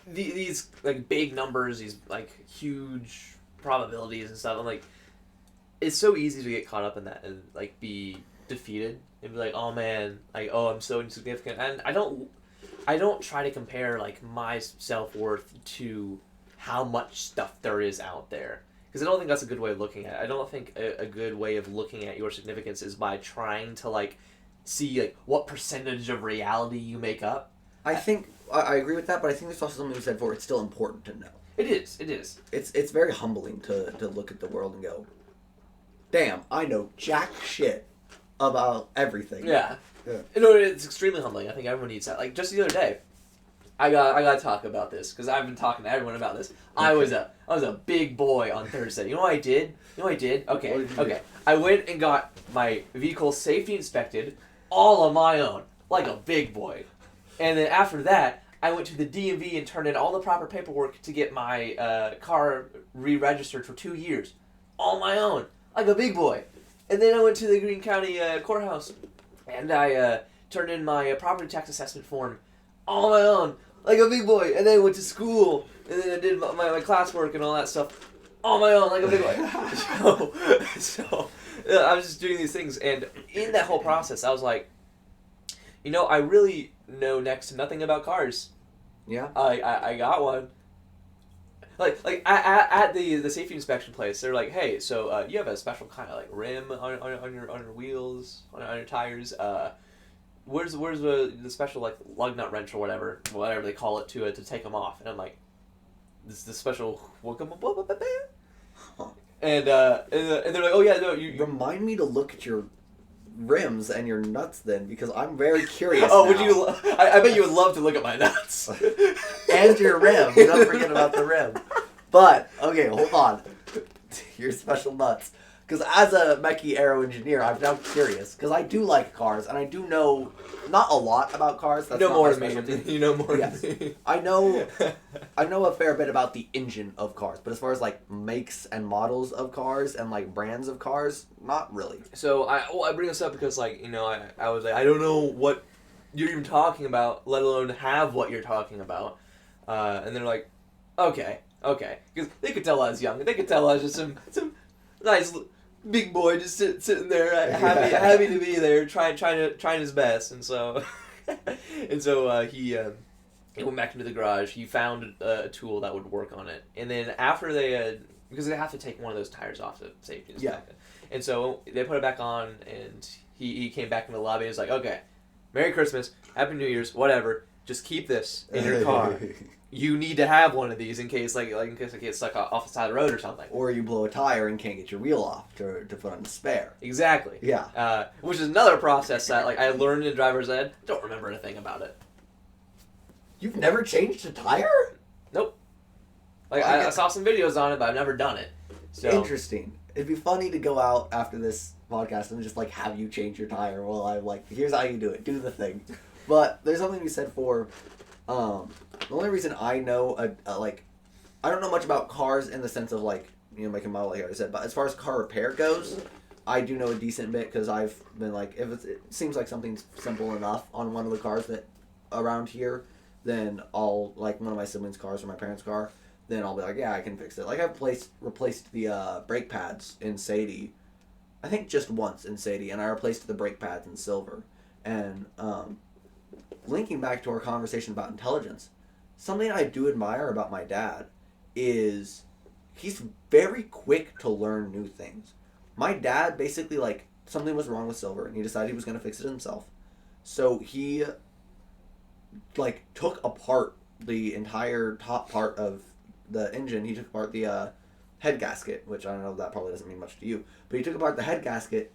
these like big numbers, these like huge probabilities and stuff, I'm like, it's so easy to get caught up in that and like be defeated and be like, oh man, like, oh, I'm so insignificant. And I don't try to compare like my self-worth to how much stuff there is out there, because I don't think that's a good way of looking at it. I don't think a good way of looking at your significance is by trying to like see like what percentage of reality you make up. I think I agree with that, but I think there's also something we said before. It's still important to know. It is. It's very humbling to look at the world and go, damn, I know jack shit about everything. Yeah. No, it's extremely humbling. I think everyone needs that. Like, just the other day, I got to talk about this, because I've been talking to everyone about this. I was a big boy on Thursday. You know what I did? Okay. I went and got my vehicle safety inspected all on my own, like a big boy. And then after that, I went to the DMV and turned in all the proper paperwork to get my car re-registered for 2 years, all on my own, like a big boy. And then I went to the Greene County courthouse, and I turned in my property tax assessment form all on my own, like a big boy. And then I went to school, and then I did my classwork and all that stuff on my own, like a big boy. So I was just doing these things, and in that whole process, I was like, I really know next to nothing about cars. Yeah. I got one. Like at the safety inspection place, they're like, hey, so you have a special kind of like rim on your wheels on your tires. Where's the special like lug nut wrench or whatever they call it to take them off? And I'm like, this is the special and they're like, oh yeah, no, you Remind me to look at your rims and your nuts then, because I'm very curious. Oh, now. would you? I bet you would love to look at my nuts And your rim. Don't forget about the rim. But okay, hold on. Your special nuts. Because as a Mechie aero engineer, I'm now curious. Because I do like cars, and I do know not a lot about cars. That's you know not more my than me. specialty. You know more Yes. than me. I know a fair bit about the engine of cars, but as far as like makes and models of cars and like brands of cars, not really. So I bring this up because like I was like I don't know what you're even talking about, let alone have what you're talking about, and they're like, okay, because they could tell I was young, they could tell I was just some nice big boy just sitting there happy to be there trying his best, and so he went back into the garage. He found a tool that would work on it, and then after they because they have to take one of those tires off the safety inspection. And so they put it back on, and he came back in the lobby and was like, okay, Merry Christmas, Happy New Year's, whatever. Just keep this in your car. You need to have one of these in case in case it gets stuck off the side of the road or something. Or you blow a tire and can't get your wheel off to put on the spare. Exactly. Yeah. Which is another process that I learned in driver's ed. Don't remember anything about it. You've never changed a tire? Nope. I saw some videos on it, but I've never done it. So Interesting. It'd be funny to go out after this podcast and just have you change your tire while I'm here's how you do it. Do the thing. But there's something to be said for the only reason I know I don't know much about cars in the sense of make and model like I said, but as far as car repair goes, I do know a decent bit because I've been if it seems like something's simple enough on one of the cars that around here, then I'll one of my siblings' cars or my parents' car, then I'll be like, yeah, I can fix it. I've replaced the brake pads in Sadie, I think just once in Sadie, and I replaced the brake pads in Silver. And linking back to our conversation about intelligence, something I do admire about my dad is he's very quick to learn new things. My dad basically something was wrong with Silver and he decided he was going to fix it himself. So he took apart the entire top part of the engine. He took apart the head gasket, which I don't know, that probably doesn't mean much to you, but he took apart the head gasket.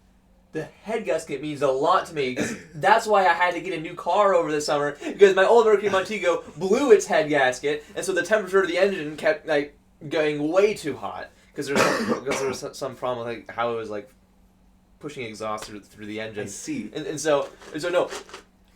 The head gasket means a lot to me because that's why I had to get a new car over the summer, because my old Mercury Montego blew its head gasket, and so the temperature of the engine kept going way too hot because there was some problem with how it was pushing exhaust through the engine. I see. And so no.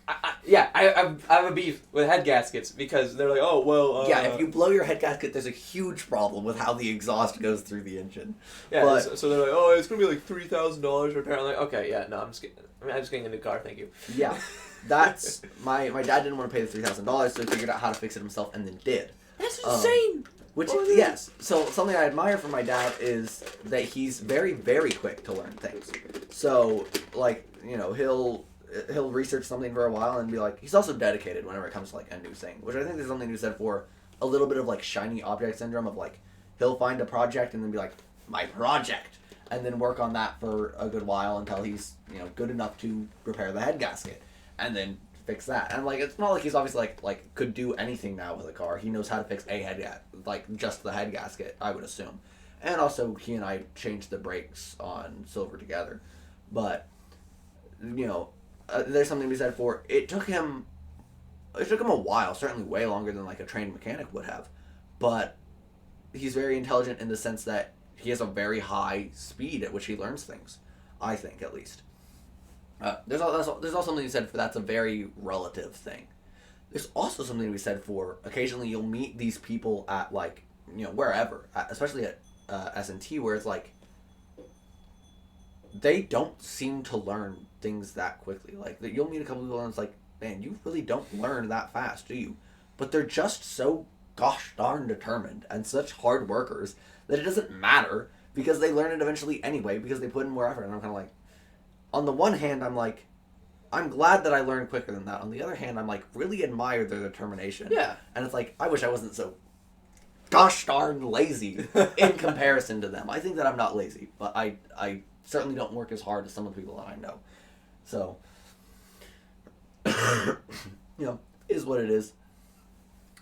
I have a beef with head gaskets because they're oh well. Yeah, if you blow your head gasket, there's a huge problem with how the exhaust goes through the engine. Yeah, but, so they're oh, it's gonna be $3,000 to repair. I'm okay, yeah, no, I'm just getting a new car, thank you. Yeah, that's my dad didn't want to pay the $3,000, so he figured out how to fix it himself and then did. That's insane. Yes, so something I admire from my dad is that he's very, very quick to learn things. So he'll research something for a while and be he's also dedicated whenever it comes to a new thing, which I think there's something to be said for a little bit of shiny object syndrome of he'll find a project and then be my project, and then work on that for a good while until he's good enough to repair the head gasket and then fix that. And it's not he's obviously could do anything now with a car. He knows how to fix a head just the head gasket, I would assume. And also he and I changed the brakes on Silver together. But there's something to be said for it took him a while, certainly way longer than a trained mechanic would have, but he's very intelligent in the sense that he has a very high speed at which he learns things, I think, at least. There's also something to be said for that's a very relative thing. There's also something to be said for occasionally you'll meet these people at wherever, especially at S&T, where it's they don't seem to learn things that quickly. You'll meet a couple people and it's man, you really don't learn that fast, do you? But they're just so gosh darn determined and such hard workers that it doesn't matter because they learn it eventually anyway because they put in more effort. And I'm kind of on the one hand, I'm I'm glad that I learned quicker than that. On the other hand, I'm like really admire their determination. Yeah. And it's like I wish I wasn't so gosh darn lazy in comparison to them. I think that I'm not lazy, but I certainly don't work as hard as some of the people that I know. So, is what it is.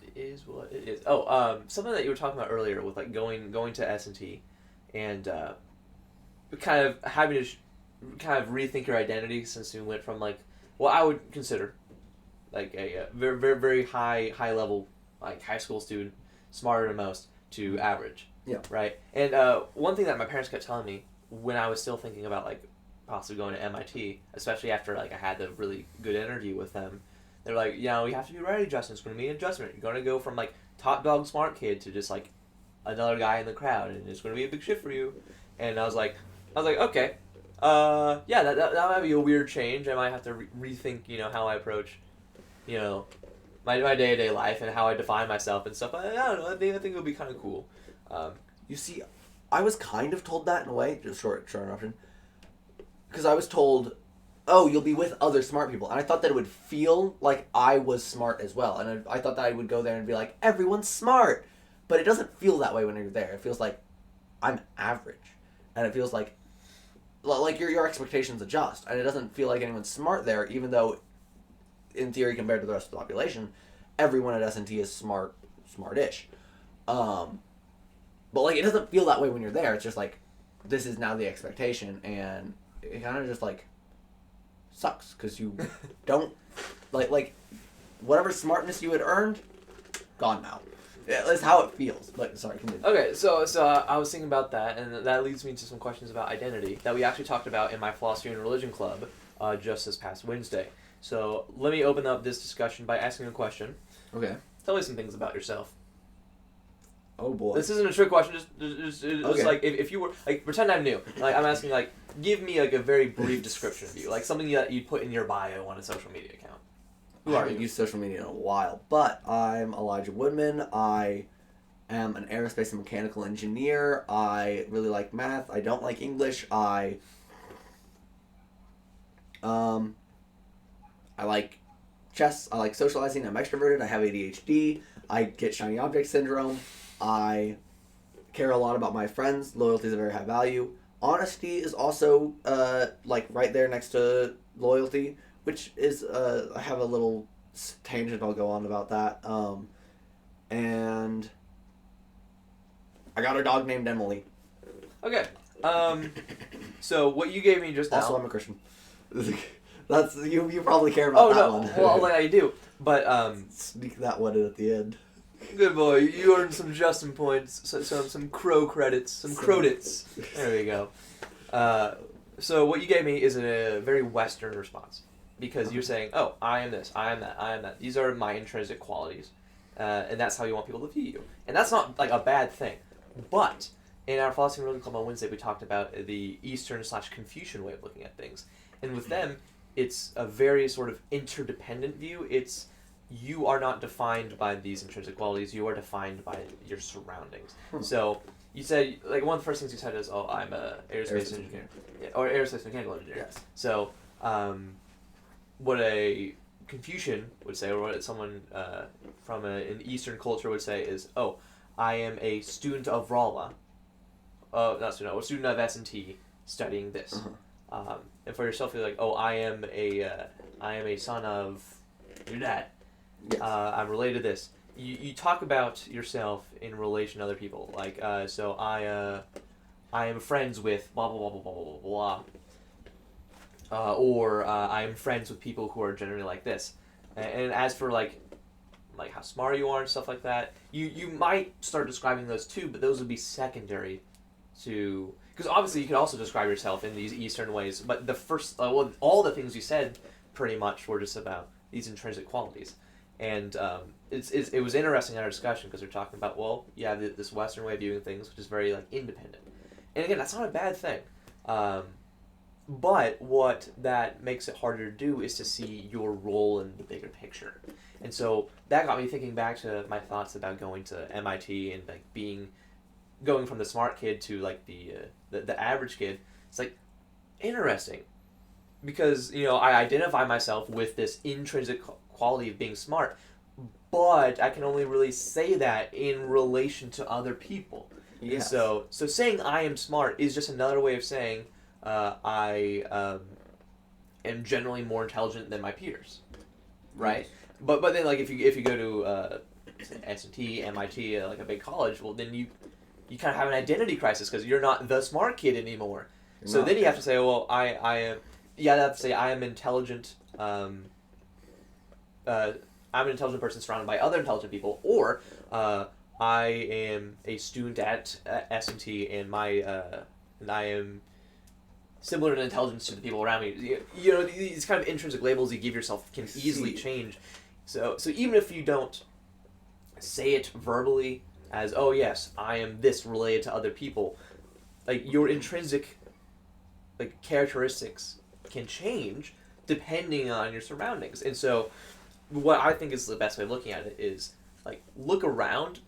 It is what it is. Oh, something that you were talking about earlier with like going to S&T and kind of having to kind of rethink your identity since you went from like what I would consider like a very very very high level like high school student, smarter than most, to average. Yeah. Right. And one thing that my parents kept telling me when I was still thinking about like possibly going to MIT, especially after like I had the really good interview with them, they're like, you have to be ready, Justin. It's going to be an adjustment. You're going to go from like top dog smart kid to just like another guy in the crowd, and it's going to be a big shift for you. And I was like, okay, yeah, that might be a weird change. I might have to rethink, how I approach, my day-to-day life and how I define myself and stuff. I don't know. I think it would be kind of cool. You see, I was kind of told that in a way, just short interruption, because I was told, oh, you'll be with other smart people. And I thought that it would feel like I was smart as well. And I thought that I would go there and be like, everyone's smart. But it doesn't feel that way when you're there. It feels like I'm average. And it feels like your expectations adjust. And it doesn't feel like anyone's smart there, even though, in theory, compared to the rest of the population, everyone at S&T is smartish. But like, it doesn't feel that way when you're there. It's just like, this is now the expectation. And it kind of just like sucks because you don't like whatever smartness you had earned, gone now. Yeah, that's how it feels. But sorry, continue. Okay, so I was thinking about that, and that leads me to some questions about identity that we actually talked about in my philosophy and religion club just this past Wednesday. So let me open up this discussion by asking a question. Okay. Tell me some things about yourself. Oh boy. This isn't a trick question. Just Okay. like if you were like pretend I'm new. Like I'm asking like give me like a very brief description of you, like something that you'd put in your bio on a social media account. Who I are haven't you? used social media in a while, but I'm Elijah Woodman. I am an aerospace and mechanical engineer. I really like math. I don't like English. I like chess. I like socializing. I'm extroverted. I have ADHD. I get shiny object syndrome. I care a lot about my friends. Loyalty is a very high value. Honesty is also like right there next to loyalty, which is I have a little tangent I'll go on about that. And I got a dog named Emily. Okay. So what you gave me just now. Also, I'm a Christian. That's you probably care about that one. Well, like I do, but Sneak that one in at the end. good boy. You earned some Justin points, some Kroh credits, some credits. There we go. So what you gave me is a very Western response because you're saying, "Oh, I am this, I am that, I am that. These are my intrinsic qualities, and that's how you want people to view you." And that's not like a bad thing, but in our philosophy and religion club on Wednesday, we talked about the Eastern/Confucian way of looking at things, and with them, it's a very sort of interdependent view. It's you are not defined by these intrinsic qualities. You are defined by your surroundings. So you said, like, one of the first things you said is, "Oh, I'm a aerospace engineer," or aerospace mechanical engineer. Yes. So, what a Confucian would say, or what someone from an Eastern culture would say is, "Oh, I am a student of Rala." Not student, a student of S&T studying this. And for yourself, you're like, "Oh, I am a son of your dad. Yes. I'm related to this." You talk about yourself in relation to other people, like so I am friends with blah blah blah blah blah blah blah, or I am friends with people who are generally like this. And as for like how smart you are and stuff like that, you might start describing those too, but those would be secondary to, because obviously you could also describe yourself in these Eastern ways, but the first all the things you said pretty much were just about these intrinsic qualities. And it was interesting in our discussion because we're talking about, well, you have this Western way of viewing things, which is very like independent. And again, that's not a bad thing. But what that makes it harder to do is to see your role in the bigger picture. And so that got me thinking back to my thoughts about going to MIT and like going from the smart kid to like the average kid. It's like interesting because I identify myself with this intrinsic quality of being smart, but I can only really say that in relation to other people. Yes. And so saying I am smart is just another way of saying I am generally more intelligent than my peers, right? But then like if you go to S&T, MIT, like a big college, well then you kind of have an identity crisis because you're not the smart kid anymore. So then you have to say, well, I am. You have to say I am intelligent. I'm an intelligent person surrounded by other intelligent people, or I am a student at S&T, and I am similar in intelligence to the people around me. These kind of intrinsic labels you give yourself can easily change. So even if you don't say it verbally as, oh yes, I am this related to other people, like your intrinsic like characteristics can change depending on your surroundings. And so what I think is the best way of looking at it is like look around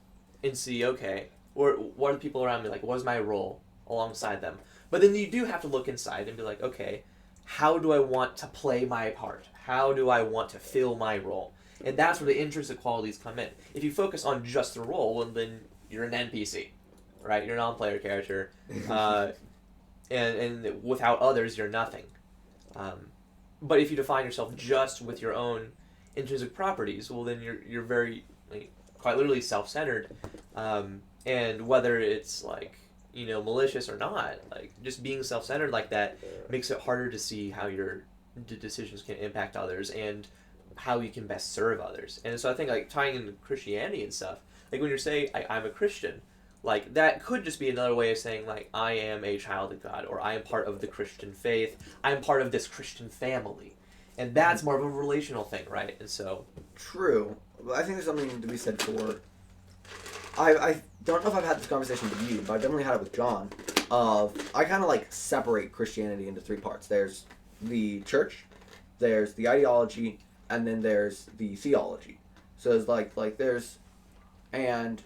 and see, okay, what are the people around me like? What is my role alongside them? But then you do have to look inside and be like, okay, how do I want to play my part? How do I want to fill my role? And that's where the intrinsic qualities come in. If you focus on just the role, well, then you're an NPC, right? You're a non-player character, and without others, you're nothing. But if you define yourself just with your own intrinsic properties, well, then you're very quite literally self-centered, and whether it's like malicious or not, like just being self-centered like that makes it harder to see how your decisions can impact others and how you can best serve others. And so I think like tying into Christianity and stuff, like when you're saying I'm a Christian, like that could just be another way of saying like I am a child of God, or I am part of the Christian faith, I'm part of this Christian family. And that's more of a relational thing, right? And so true. I think there's something to be said for I don't know if I've had this conversation with you, but I've definitely had it with John. I kind of like separate Christianity into three parts. There's the church, there's the ideology, and then there's the theology. So it's like there's, and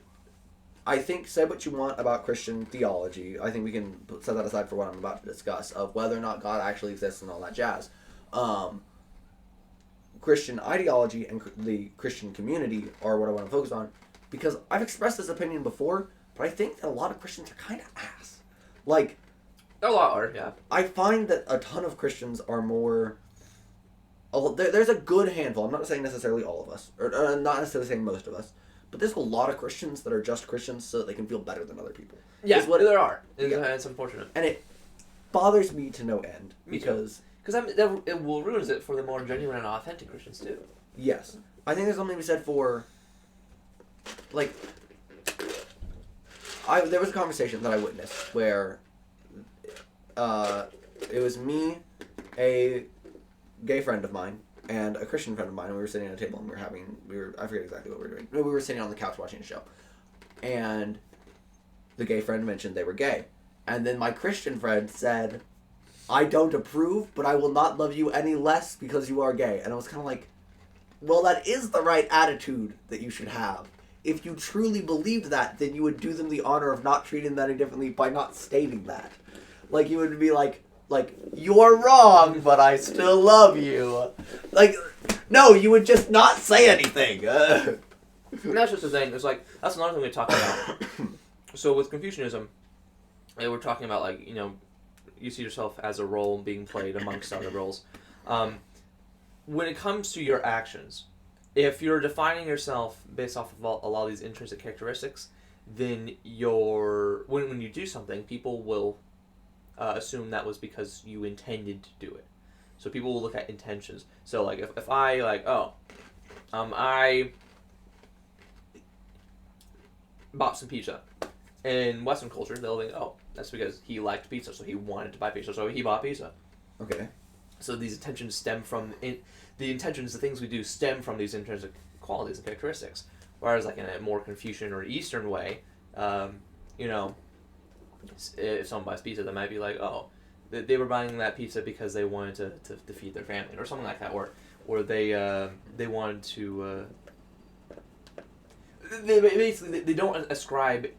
I think say what you want about Christian theology. I think we can set that aside for what I'm about to discuss of whether or not God actually exists and all that jazz. Christian ideology and the Christian community are what I want to focus on, because I've expressed this opinion before, but I think that a lot of Christians are kind of ass. Like, a lot are, yeah. I find that a ton of Christians are more. There's a good handful. I'm not saying necessarily all of us, or not necessarily saying most of us, but there's a lot of Christians that are just Christians so that they can feel better than other people. Yeah, there are. Yeah. It's unfortunate, and it bothers me to no end because it will ruins it for the more genuine and authentic Christians too. Yes, I think there's something to be said for. Like, there was a conversation that I witnessed where it was me, a gay friend of mine, and a Christian friend of mine, and we were sitting at a table and I forget exactly what we were doing. No, we were sitting on the couch watching a show. And the gay friend mentioned they were gay. And then my Christian friend said, I don't approve, but I will not love you any less because you are gay. And I was kind of like, well, that is the right attitude that you should have. If you truly believed that, then you would do them the honor of not treating them any differently by not stating that. Like, you would be like, you're wrong, but I still love you. Like, no, you would just not say anything. And that's just the thing. It's like, that's another thing we talk about. So with Confucianism, we're talking about, like, you see yourself as a role being played amongst other roles. When it comes to your actions, if you're defining yourself based off of a lot of these intrinsic characteristics, then when you do something, people will assume that was because you intended to do it. So people will look at intentions. So like if I I bought some pizza. In Western culture, they'll think, oh, that's because he liked pizza, so he wanted to buy pizza, so he bought pizza. Okay. So these intentions stem from the things we do stem from these intrinsic qualities and characteristics. Whereas, like in a more Confucian or Eastern way, if someone buys pizza, they might be like, oh, they were buying that pizza because they wanted to feed their family or something like that, or they wanted to. They don't ascribe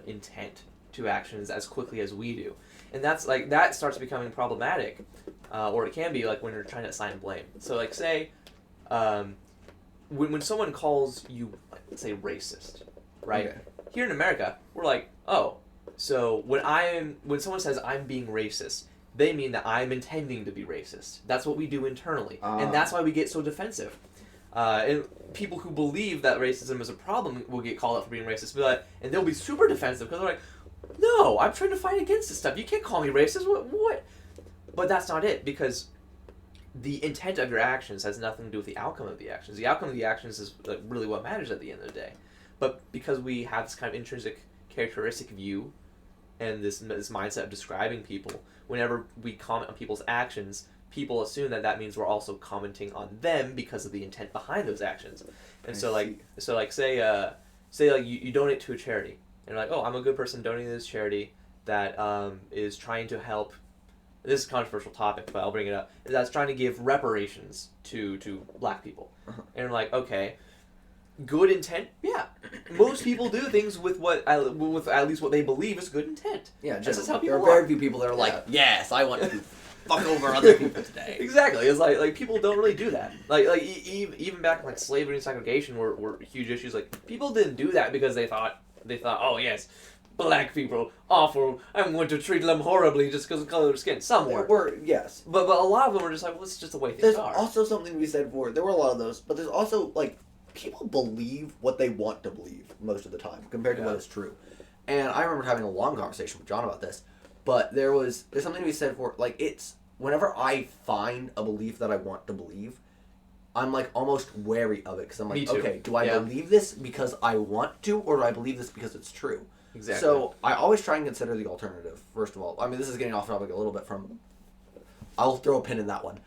intent to actions as quickly as we do, and that starts becoming problematic or it can be like when you're trying to assign blame. So like say, when someone calls you, let's say, racist, right? Okay. Here in America, we're like, oh, so when someone says I'm being racist, they mean that I'm intending to be racist. That's what we do internally, and that's why we get so defensive. And people who believe that racism is a problem will get called out for being racist, and they'll be super defensive because they're like, no, I'm trying to fight against this stuff. You can't call me racist. What? But that's not it, because the intent of your actions has nothing to do with the outcome of the actions. The outcome of the actions is like really what matters at the end of the day. But because we have this kind of intrinsic characteristic view and this mindset of describing people, whenever we comment on people's actions, people assume that means we're also commenting on them because of the intent behind those actions. And say you donate to a charity, and you're like, oh, I'm a good person donating to this charity that is trying to help. This is a controversial topic, but I'll bring it up. That's trying to give reparations to black people. And you're like, okay, good intent? Yeah. Most people do things with with at least what they believe is good intent. Yeah, just how people there are very few people that are like, yes, I want to fuck over other people today. Exactly. It's like people don't really do that. Even back in like slavery and segregation were huge issues. Like people didn't do that because they thought, oh yes, black people awful. I'm going to treat them horribly just because of the color of their skin. Some were. Yes. But a lot of them were just like, well, it's just the way things There's are. There's also something to be said for, there were a lot of those, but there's also, like, people believe what they want to believe most of the time compared to what is true. And I remember having a long conversation with John about this, but there's something to be said for, like, it's, whenever I find a belief that I want to believe, I'm, like, almost wary of it, because I'm like, okay, do I believe this because I want to, or do I believe this because it's true? Exactly. So I always try and consider the alternative, first of all. I mean, this is getting off topic a little bit from... I'll throw a pin in that one.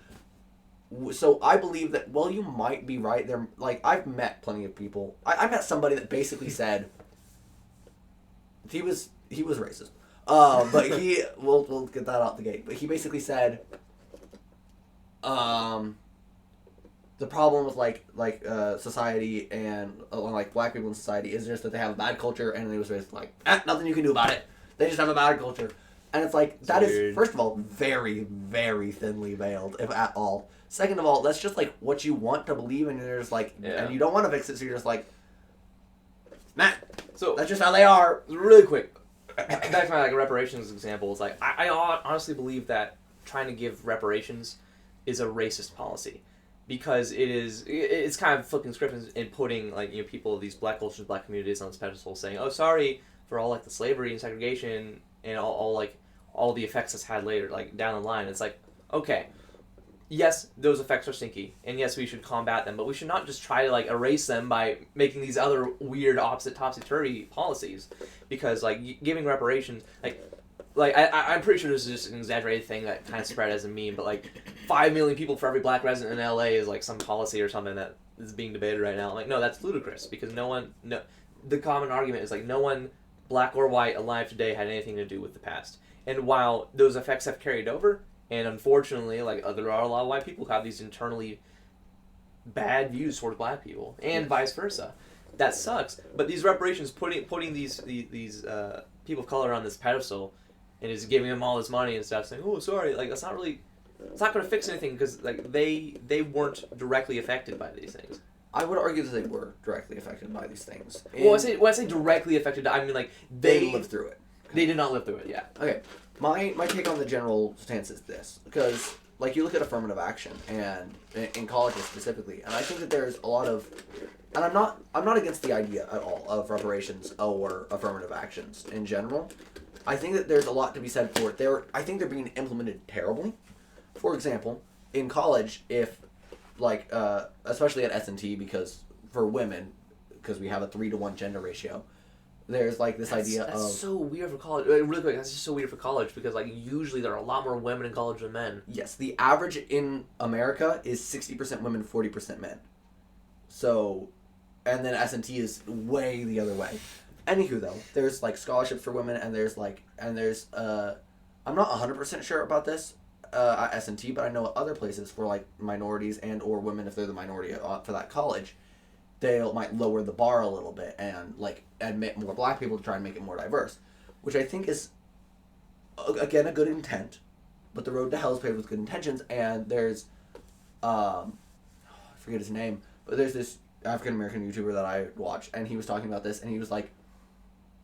So I believe that, well, you might be right. Like, I've met plenty of people. I met somebody that basically said... He was racist. But we'll get that out the gate. But he basically said... the problem with society and like black people in society is just that they have a bad culture, and it was just like nothing you can do about it. They just have a bad culture, and it's like that is, first of all, very, very thinly veiled, if at all. Second of all, that's just like what you want to believe, and you're just like, and you don't want to fix it, so you're just like, man. So that's just how they are. Really quick, back to my reparations example. It's like I honestly believe that trying to give reparations is a racist policy. Because it's kind of flipping script and putting people of these black cultures, black communities on this pedestal, saying, "Oh, sorry for all the slavery and segregation and all the effects it's had later, down the line." It's like, okay, yes, those effects are stinky, and yes, we should combat them, but we should not just try to erase them by making these other weird, opposite, topsy-turvy policies. Because giving reparations, I'm pretty sure this is just an exaggerated thing that kind of spread as a meme, but 5 million people for every black resident in LA is some policy or something that is being debated right now. No, that's ludicrous, because the common argument is no one, black or white, alive today had anything to do with the past. And while those effects have carried over, and unfortunately, there are a lot of white people who have these internally bad views towards black people, and vice versa. That sucks. But these reparations, putting these people of color on this pedestal, and is giving them all this money and stuff, saying, "Oh, sorry," it's not really, it's not going to fix anything, because they weren't directly affected by these things. I would argue that they were directly affected by these things. Well, when I say directly affected, I mean they lived through it. They did not live through it. Yeah. Okay, my take on the general stance is this, because you look at affirmative action and in colleges specifically, and I think that there's a lot of, and I'm not against the idea at all of reparations or affirmative actions in general. I think that there's a lot to be said for it. I think they're being implemented terribly. For example, in college, if, especially at S&T, because for women, because we have a 3-to-1 gender ratio, there's this idea of... That's so weird for college. Really quick, that's just so weird for college, because usually there are a lot more women in college than men. Yes, the average in America is 60% women, 40% men. So, and then S&T is way the other way. Anywho, though, there's scholarships for women, and there's I'm not 100% sure about this at S&T, but I know at other places for minorities and or women, if they're the minority for that college, they might lower the bar a little bit and admit more black people to try and make it more diverse, which I think is, again, a good intent, but the road to hell is paved with good intentions. And there's, I forget his name, but there's this African American YouTuber that I watch, and he was talking about this, and he was like,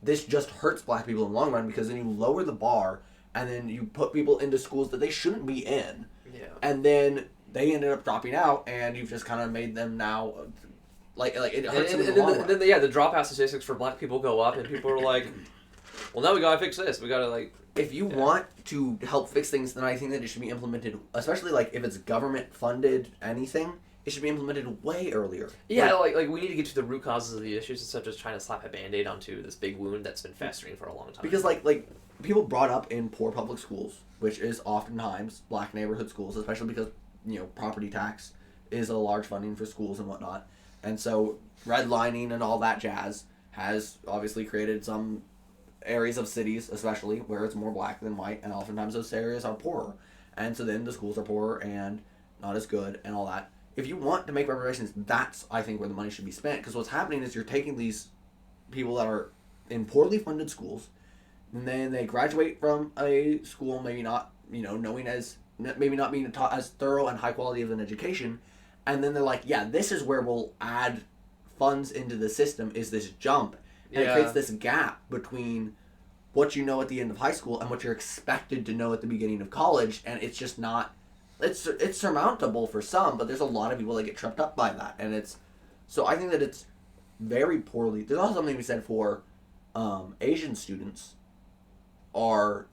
this just hurts black people in the long run because then you lower the bar, and then you put people into schools that they shouldn't be in. Yeah. And then they ended up dropping out, and you've just kind of made them now, like it hurts them in the long run. And then the dropout statistics for black people go up, and people are like, well, now we gotta fix this. We gotta, like... If you want to help fix things, then I think that it should be implemented, especially, like, if it's government-funded anything, it should be implemented way earlier. Yeah, like we need to get to the root causes of the issues instead of just trying to slap a Band-Aid onto this big wound that's been festering for a long time. Because, like people brought up in poor public schools, which is oftentimes black neighborhood schools, especially because, property tax is a large funding for schools and whatnot. And so redlining and all that jazz has obviously created some areas of cities, especially, where it's more black than white, and oftentimes those areas are poorer. And so then the schools are poorer and not as good and all that. If you want to make reparations, that's, I think, where the money should be spent. Because what's happening is you're taking these people that are in poorly funded schools, and then they graduate from a school, maybe not, maybe not being taught as thorough and high quality of an education, and then they're like, yeah, this is where we'll add funds into the system, is this jump. And it creates this gap between what you know at the end of high school and what you're expected to know at the beginning of college, and it's just not... It's surmountable for some, but there's a lot of people that get tripped up by that, and it's... So I think that it's very poorly... There's also something to be said for Asian students are,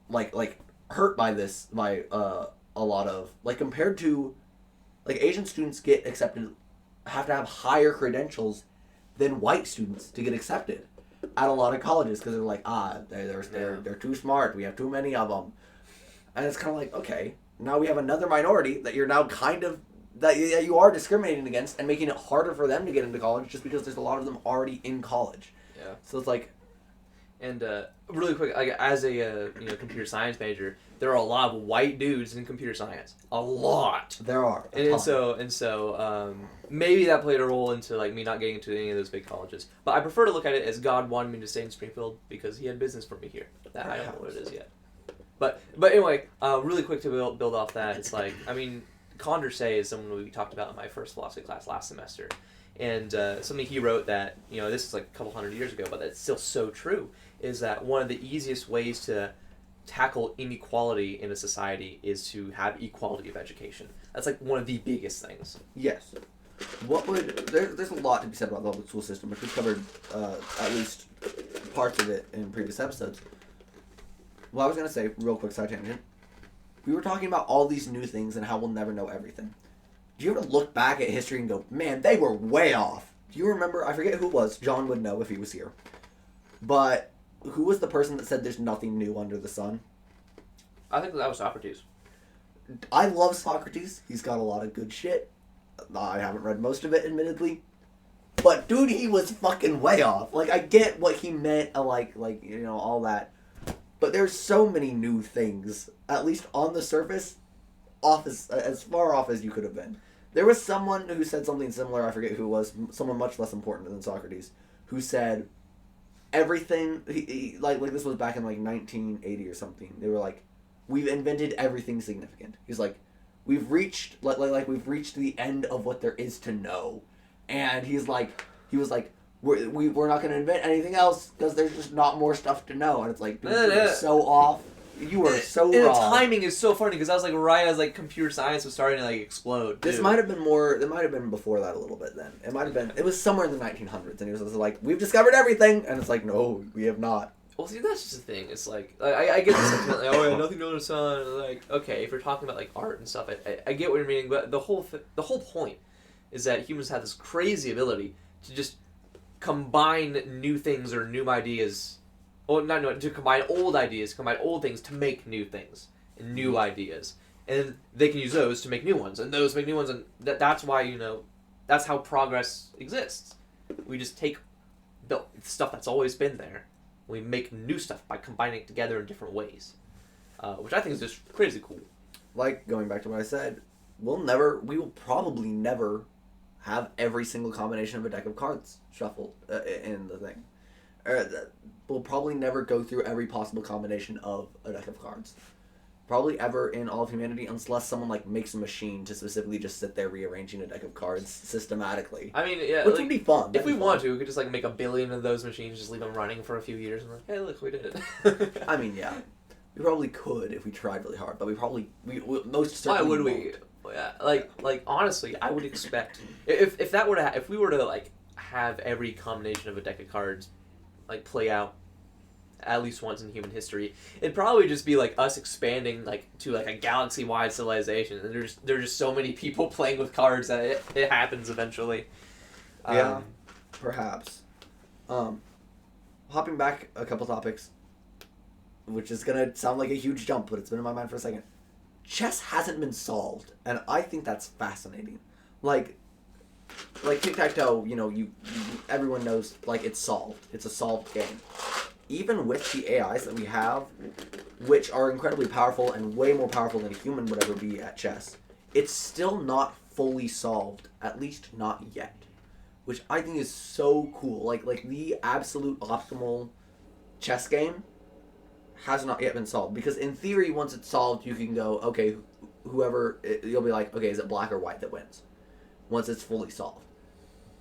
like hurt by this, by a lot of... Like, compared to... Like, Asian students get accepted... have to have higher credentials than white students to get accepted at a lot of colleges, because they're like, they're too smart, we have too many of them. And it's kind of like, okay... Now we have another minority that you're now that you are discriminating against and making it harder for them to get into college just because there's a lot of them already in college. Yeah. So it's like... And really quick, like, as a computer science major, there are a lot of white dudes in computer science. A lot. There are. And so maybe that played a role into, like, me not getting into any of those big colleges. But I prefer to look at it as God wanted me to stay in Springfield because he had business for me here. That I don't know what it is yet. But anyway, really quick to build off that, it's like, I mean, Condorcet is someone we talked about in my first philosophy class last semester. And something he wrote that, this is like a couple hundred years ago, but that's still so true, is that one of the easiest ways to tackle inequality in a society is to have equality of education. That's like one of the biggest things. Yes. There's a lot to be said about the public school system, which we've covered at least parts of it in previous episodes. Well, I was going to say, real quick side tangent, we were talking about all these new things and how we'll never know everything. Do you ever look back at history and go, man, they were way off? Do you remember, I forget who it was, John would know if he was here, but who was the person that said there's nothing new under the sun? I think that was Socrates. I love Socrates. He's got a lot of good shit. I haven't read most of it, admittedly. But, dude, he was fucking way off. Like, I get what he meant, all that. But there's so many new things, at least on the surface, as far off as you could have been. There was someone who said something similar, I forget who it was, someone much less important than Socrates, who said everything, like this was back in like 1980 or something. They were like, we've invented everything significant. He's like, we've reached we've reached the end of what there is to know. And he was like, we're not going to invent anything else because there's just not more stuff to know. And it's like, dude, you're so off. You were so wrong. And the timing is so funny because I was like right as like computer science was starting to like explode. This might have been more. It might have been before that a little bit. Then it might have been. It was somewhere in the 1900s, and he was like, "We've discovered everything," and it's like, "No, we have not." Well, see, that's just the thing. It's like I get the sentiment, like, oh yeah, nothing under the sun. Like, okay, if you're talking about like art and stuff, I get what you're meaning, but the whole point is that humans have this crazy ability to just combine new things or new ideas. Well, to combine old ideas, combine old things to make new things and new ideas, and they can use those to make new ones, and those make new ones, and that's why that's how progress exists. We just take the stuff that's always been there, we make new stuff by combining it together in different ways, which I think is just crazy cool. Like going back to what I said, we will probably never have every single combination of a deck of cards shuffled in the thing. We'll probably never go through every possible combination of a deck of cards. probably ever in all of humanity, unless someone like makes a machine to specifically just sit there rearranging a deck of cards systematically. I mean, yeah, which like, would be fun. If we want to, we could just like make a billion of those machines, just leave them running for a few years, and like, hey, look, we did it. I mean, yeah, we probably could if we tried really hard, but we most certainly. Why would we? Yeah, like honestly, I would expect if that were to if we were to like have every combination of a deck of cards like play out at least once in human history, it'd probably just be like us expanding like to like a galaxy-wide civilization, and there's just so many people playing with cards that it happens eventually. Yeah, perhaps. Hopping back a couple topics, which is gonna sound like a huge jump, but it's been in my mind for a second. Chess hasn't been solved, and I think that's fascinating. Like tic-tac-toe, everyone knows, like, it's solved. It's a solved game. Even with the AIs that we have, which are incredibly powerful and way more powerful than a human would ever be at chess, it's still not fully solved, at least not yet. Which I think is so cool. Like the absolute optimal chess game has not yet been solved. Because in theory, once it's solved, you can go, okay, you'll be like, okay, is it black or white that wins? Once it's fully solved.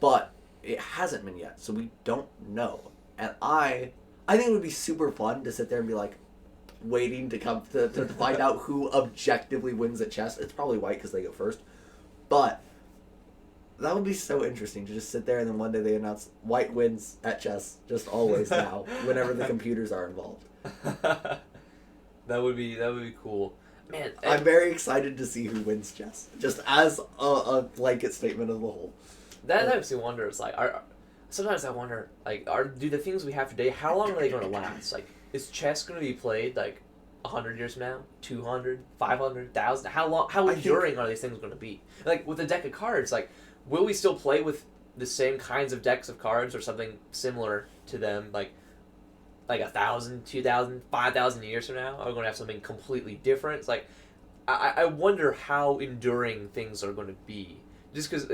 But it hasn't been yet, so we don't know. And I think it would be super fun to sit there and be like, waiting to come to find out who objectively wins at chess. It's probably white because they go first. But that would be so interesting to just sit there and then one day they announce white wins at chess, just always now, whenever the computers are involved. That would be cool. Man, I'm very excited to see who wins chess, just as a blanket statement of the whole. That makes me wonder. It's like, sometimes I wonder, like, do the things we have today, how long are they going to last? Like, is chess going to be played like 100 years from now, 200, 500, 1,000? How enduring are these things going to be? Like with a deck of cards, like, will we still play with the same kinds of decks of cards or something similar to them, like 1,000, 2,000, 5,000 years from now? Are we going to have something completely different? It's like, I wonder how enduring things are going to be. Just because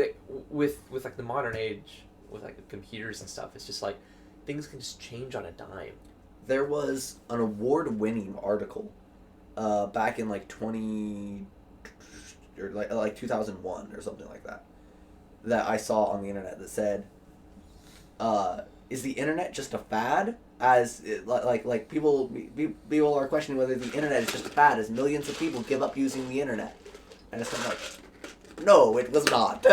with like the modern age, with like computers and stuff, it's just like things can just change on a dime. There was an award-winning article back in like 2001 or something like that I saw on the internet that said, "Is the internet just a fad?" Like people are questioning whether the internet is just a fad as millions of people give up using the internet, and it's like, no, it was not,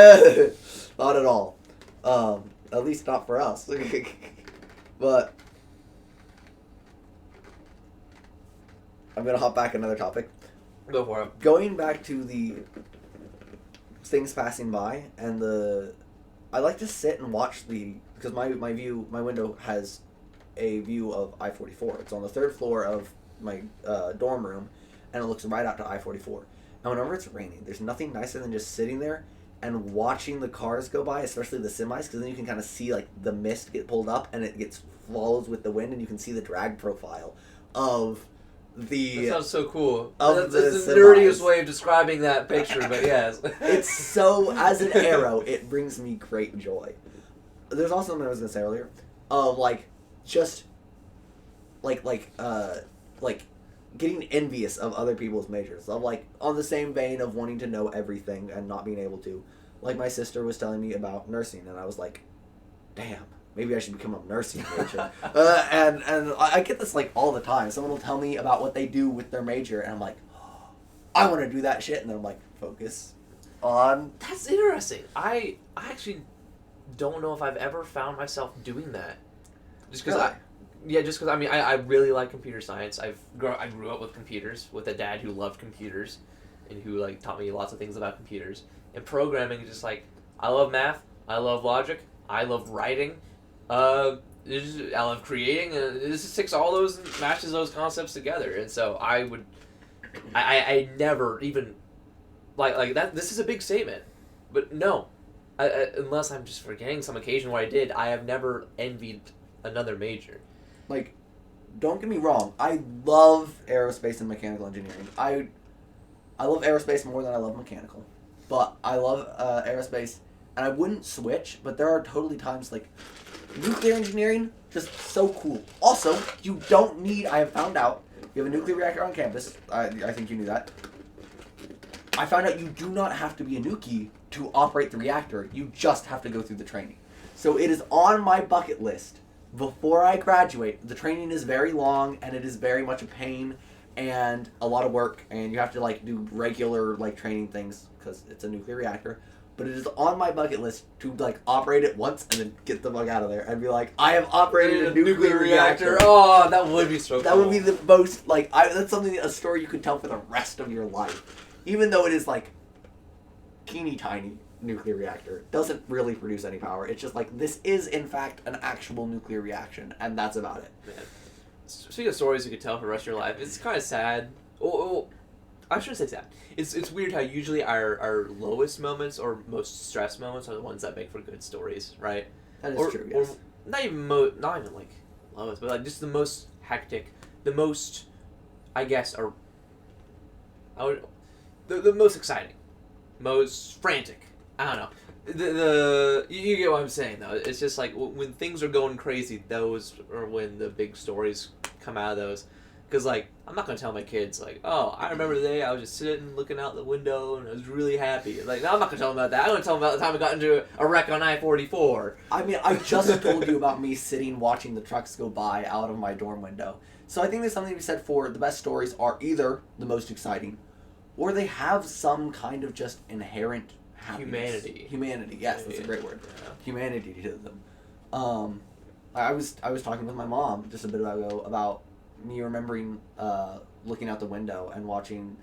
not at all. At least not for us. But I'm gonna hop back another topic. Go for it. Going back to the things passing by and I like to sit and watch because my window has a view of I-44. It's on the third floor of my dorm room, and it looks right out to I-44. And whenever it's raining, there's nothing nicer than just sitting there and watching the cars go by, especially the semis, because then you can kind of see like the mist get pulled up and it gets follows with the wind, and you can see the drag profile of the. That sounds so cool. That's the nerdiest way of describing that picture, but yes. It's so, as an arrow, it brings me great joy. There's also something I was gonna say earlier, of like just like getting envious of other people's majors. Of like on the same vein of wanting to know everything and not being able to. Like my sister was telling me about nursing, and I was like, damn, maybe I should become a nursing major. And I get this like all the time. Someone will tell me about what they do with their major, and I'm like, oh, I want to do that shit. And then I'm like, focus on. That's interesting. I actually don't know if I've ever found myself doing that. Just because I mean, I really like computer science. I grew up with computers, with a dad who loved computers, and who like taught me lots of things about computers. And programming is just like, I love math, I love logic, I love writing, I love creating, and it just takes all those and matches those concepts together. And so I never even like that. This is a big statement, but no, unless I'm just forgetting some occasion where I did, I have never envied another major. Like, don't get me wrong, I love aerospace and mechanical engineering. I love aerospace more than I love mechanical. But I love aerospace, and I wouldn't switch, but there are totally times, like, nuclear engineering, just so cool. Also, you don't need, I have found out, You have a nuclear reactor on campus. I think you knew that. I found out you do not have to be a Nukie to operate the reactor. You just have to go through the training. So it is on my bucket list before I graduate. The training is very long, and it is very much a pain and a lot of work, and you have to like do regular like training things because it's a nuclear reactor. But it is on my bucket list to like operate it once and then get the fuck out of there and be like, I have operated a nuclear reactor. Oh, that would be so cool. That would be the most like that's something, a story you could tell for the rest of your life. Even though it is like teeny tiny nuclear reactor, it doesn't really produce any power. It's just like, this is in fact an actual nuclear reaction, and that's about it. Man. Speaking of stories you could tell for the rest of your life, it's kind of sad. Oh, I shouldn't say sad. It's weird how usually our lowest moments or most stress moments are the ones that make for good stories, right? That is true, yes. Or not even like lowest, but like just the most hectic, the most, I guess, the most exciting, most frantic. I don't know. You get what I'm saying though. It's just like when things are going crazy, those are when the big stories come out of those. Because like, I'm not gonna tell my kids like, oh, I remember the day I was just sitting looking out the window and I was really happy. Like, no, I'm not gonna tell them about that. I'm gonna tell them about the time I got into a wreck on I-44. I mean, I just told you about me sitting watching the trucks go by out of my dorm window. So I think there's something to be said for the best stories are either the most exciting, or they have some kind of just inherent happiness. Humanity, yes, that's a great word. Yeah. Humanity to them. I was talking with my mom just a bit ago about me remembering looking out the window and watching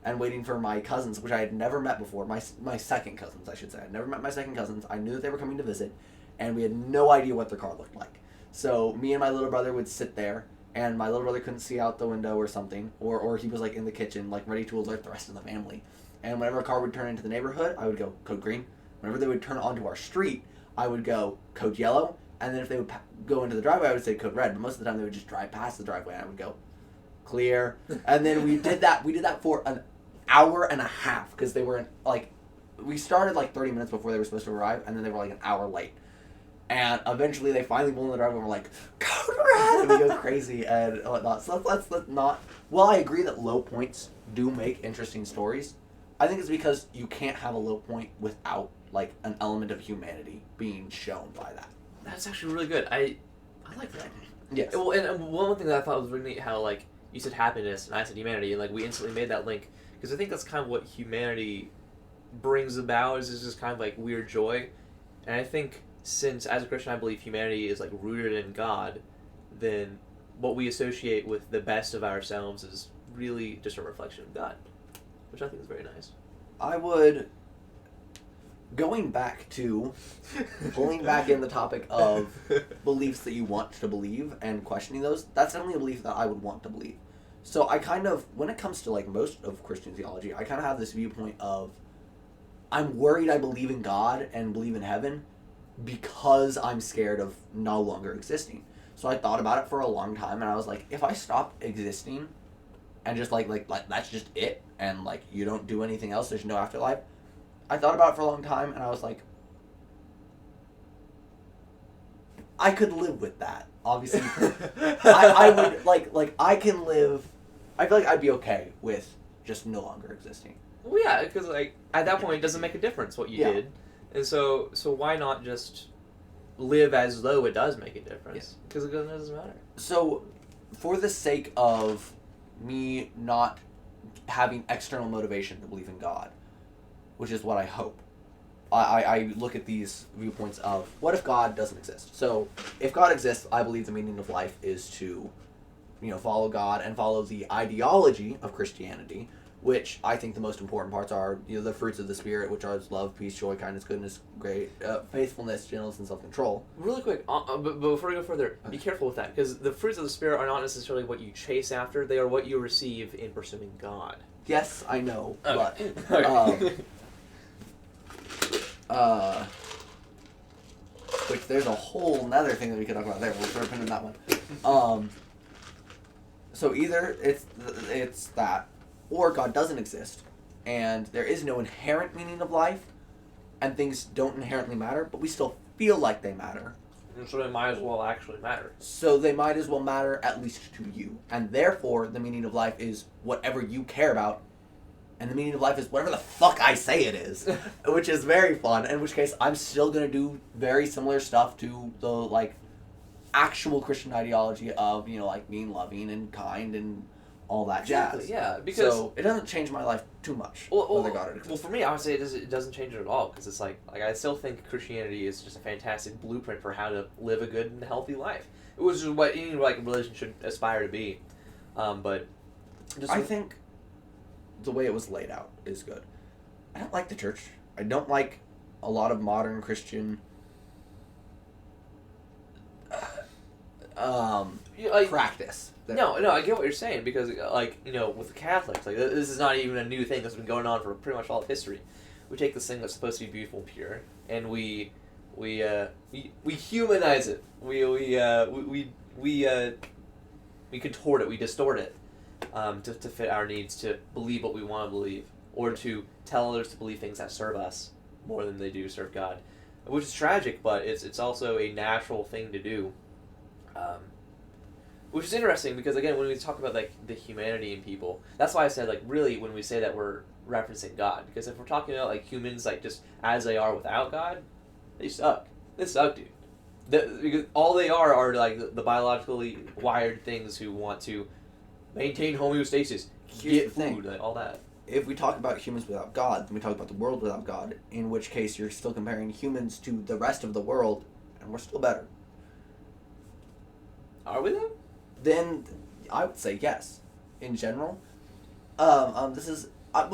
and waiting for my cousins, which I had never met before. My second cousins, I should say. I'd never met my second cousins. I knew that they were coming to visit, and we had no idea what their car looked like. So me and my little brother would sit there, and my little brother couldn't see out the window or something, or he was like in the kitchen, like ready to alert the rest of the family. And whenever a car would turn into the neighborhood, I would go code green. Whenever they would turn onto our street, I would go code yellow. And then if they would go into the driveway, I would say code red. But most of the time, they would just drive past the driveway, and I would go clear. And then we did that. We did that for an hour and a half because they were like, we started like 30 minutes before they were supposed to arrive, and then they were like an hour late. And eventually, they finally pulled in the driveway, and we're like, code red, and we go crazy and whatnot. So let's not. Well, I agree that low points do make interesting stories. I think it's because you can't have a low point without like an element of humanity being shown by that. That's actually really good. I like that. Yes. Well, and one thing that I thought was really neat, how like you said happiness and I said humanity, and like we instantly made that link because I think that's kind of what humanity brings about is just kind of like weird joy, and I think since as a Christian I believe humanity is like rooted in God, then what we associate with the best of ourselves is really just a reflection of God, which I think is very nice. I would. Going back to pulling back in the topic of beliefs that you want to believe and questioning those, that's definitely a belief that I would want to believe. So I kind of, when it comes to like most of Christian theology, I kind of have this viewpoint of I'm worried I believe in God and believe in heaven because I'm scared of no longer existing. So I thought about it for a long time, and I was like, if I stop existing and just like that's just it, and like you don't do anything else, there's no afterlife. I thought about it for a long time, and I was like, I could live with that. Obviously, I would like I can live. I feel like I'd be okay with just no longer existing. Well, yeah, because like at that point, it doesn't make a difference what you did, and so why not just live as though it does make a difference? Because it doesn't matter. So, for the sake of me not having external motivation to believe in God, which is what I hope, I look at these viewpoints of, what if God doesn't exist? So, if God exists, I believe the meaning of life is to, follow God and follow the ideology of Christianity, which I think the most important parts are, the fruits of the Spirit, which are love, peace, joy, kindness, goodness, faithfulness, gentleness, and self-control. Really quick, but before we go further, be careful with that, because the fruits of the Spirit are not necessarily what you chase after, they are what you receive in pursuing God. Yes, I know, okay. but... which there's a whole nother thing that we could talk about there. We'll throw a pin in that one. So either it's that, or God doesn't exist, and there is no inherent meaning of life, and things don't inherently matter, but we still feel like they matter. So they might as well actually matter. So they might as well matter, at least to you. And therefore, the meaning of life is whatever you care about, and the meaning of life is whatever the fuck I say it is. Which is very fun, in which case I'm still going to do very similar stuff to the, like, actual Christian ideology of, you know, like, being loving and kind and all that Exactly, jazz. yeah. Because so it doesn't change my life too much. Well, whether God exists. well, for me, I would say it doesn't change it at all, because it's like I still think Christianity is just a fantastic blueprint for how to live a good and healthy life. It was just what any like religion should aspire to be. But just I think the way it was laid out is good. I don't like the church. I don't like a lot of modern Christian practice. No, I get what you're saying, because like, you know, with the Catholics, like, this is not even a new thing. This has been going on for pretty much all of history. We take this thing that's supposed to be beautiful and pure, and we humanize it. We contort it. We distort it to fit our needs, to believe what we want to believe, or to tell others to believe things that serve us more than they do serve God, which is tragic, but it's also a natural thing to do. Which is interesting, because again, when we talk about like the humanity in people, that's why I said, like, really when we say that we're referencing God, because if we're talking about like humans like just as they are without God, they suck. They suck, dude. Because all they are like the biologically wired things who want to maintain homeostasis, get food, like, all that. If we talk about humans without God, then we talk about the world without God, in which case you're still comparing humans to the rest of the world, and we're still better. Are we though? Then I would say yes. In general, this is I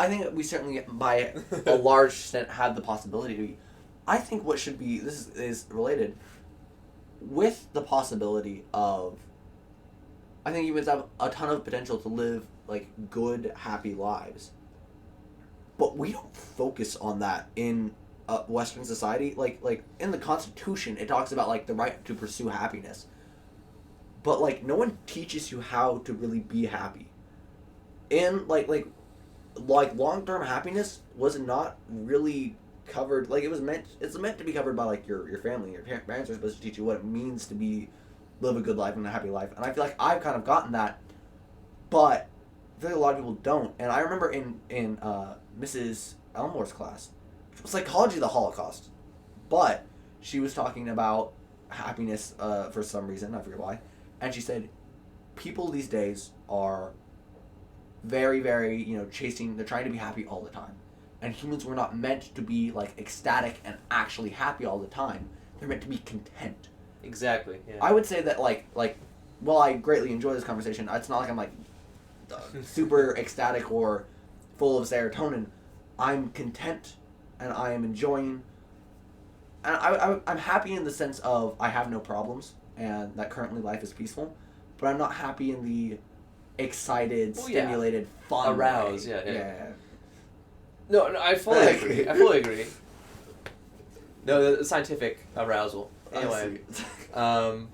think we certainly by a large extent had the possibility to be. I think what should be this is related with the possibility of. I think humans have a ton of potential to live like good, happy lives, but we don't focus on that in Western society. Like in the Constitution, it talks about like the right to pursue happiness. But, like, no one teaches you how to really be happy. And, like long-term happiness was not really covered. Like, it's meant to be covered by, like, your family. Your parents are supposed to teach you what it means to live a good life and a happy life. And I feel like I've kind of gotten that. But I feel like a lot of people don't. And I remember in Mrs. Elmore's class, which was Psychology of the Holocaust. But she was talking about happiness for some reason. I forget why. And she said, people these days are very, very, chasing, they're trying to be happy all the time. And humans were not meant to be, like, ecstatic and actually happy all the time. They're meant to be content. Exactly, yeah. I would say that, while I greatly enjoy this conversation, it's not like I'm, super ecstatic or full of serotonin. I'm content, and I am enjoying, and I'm happy in the sense of I have no problems, and that currently life is peaceful, but I'm not happy in the excited, stimulated, fun aroused, way. Yeah. No, I fully agree. No, the scientific arousal. Anyway, that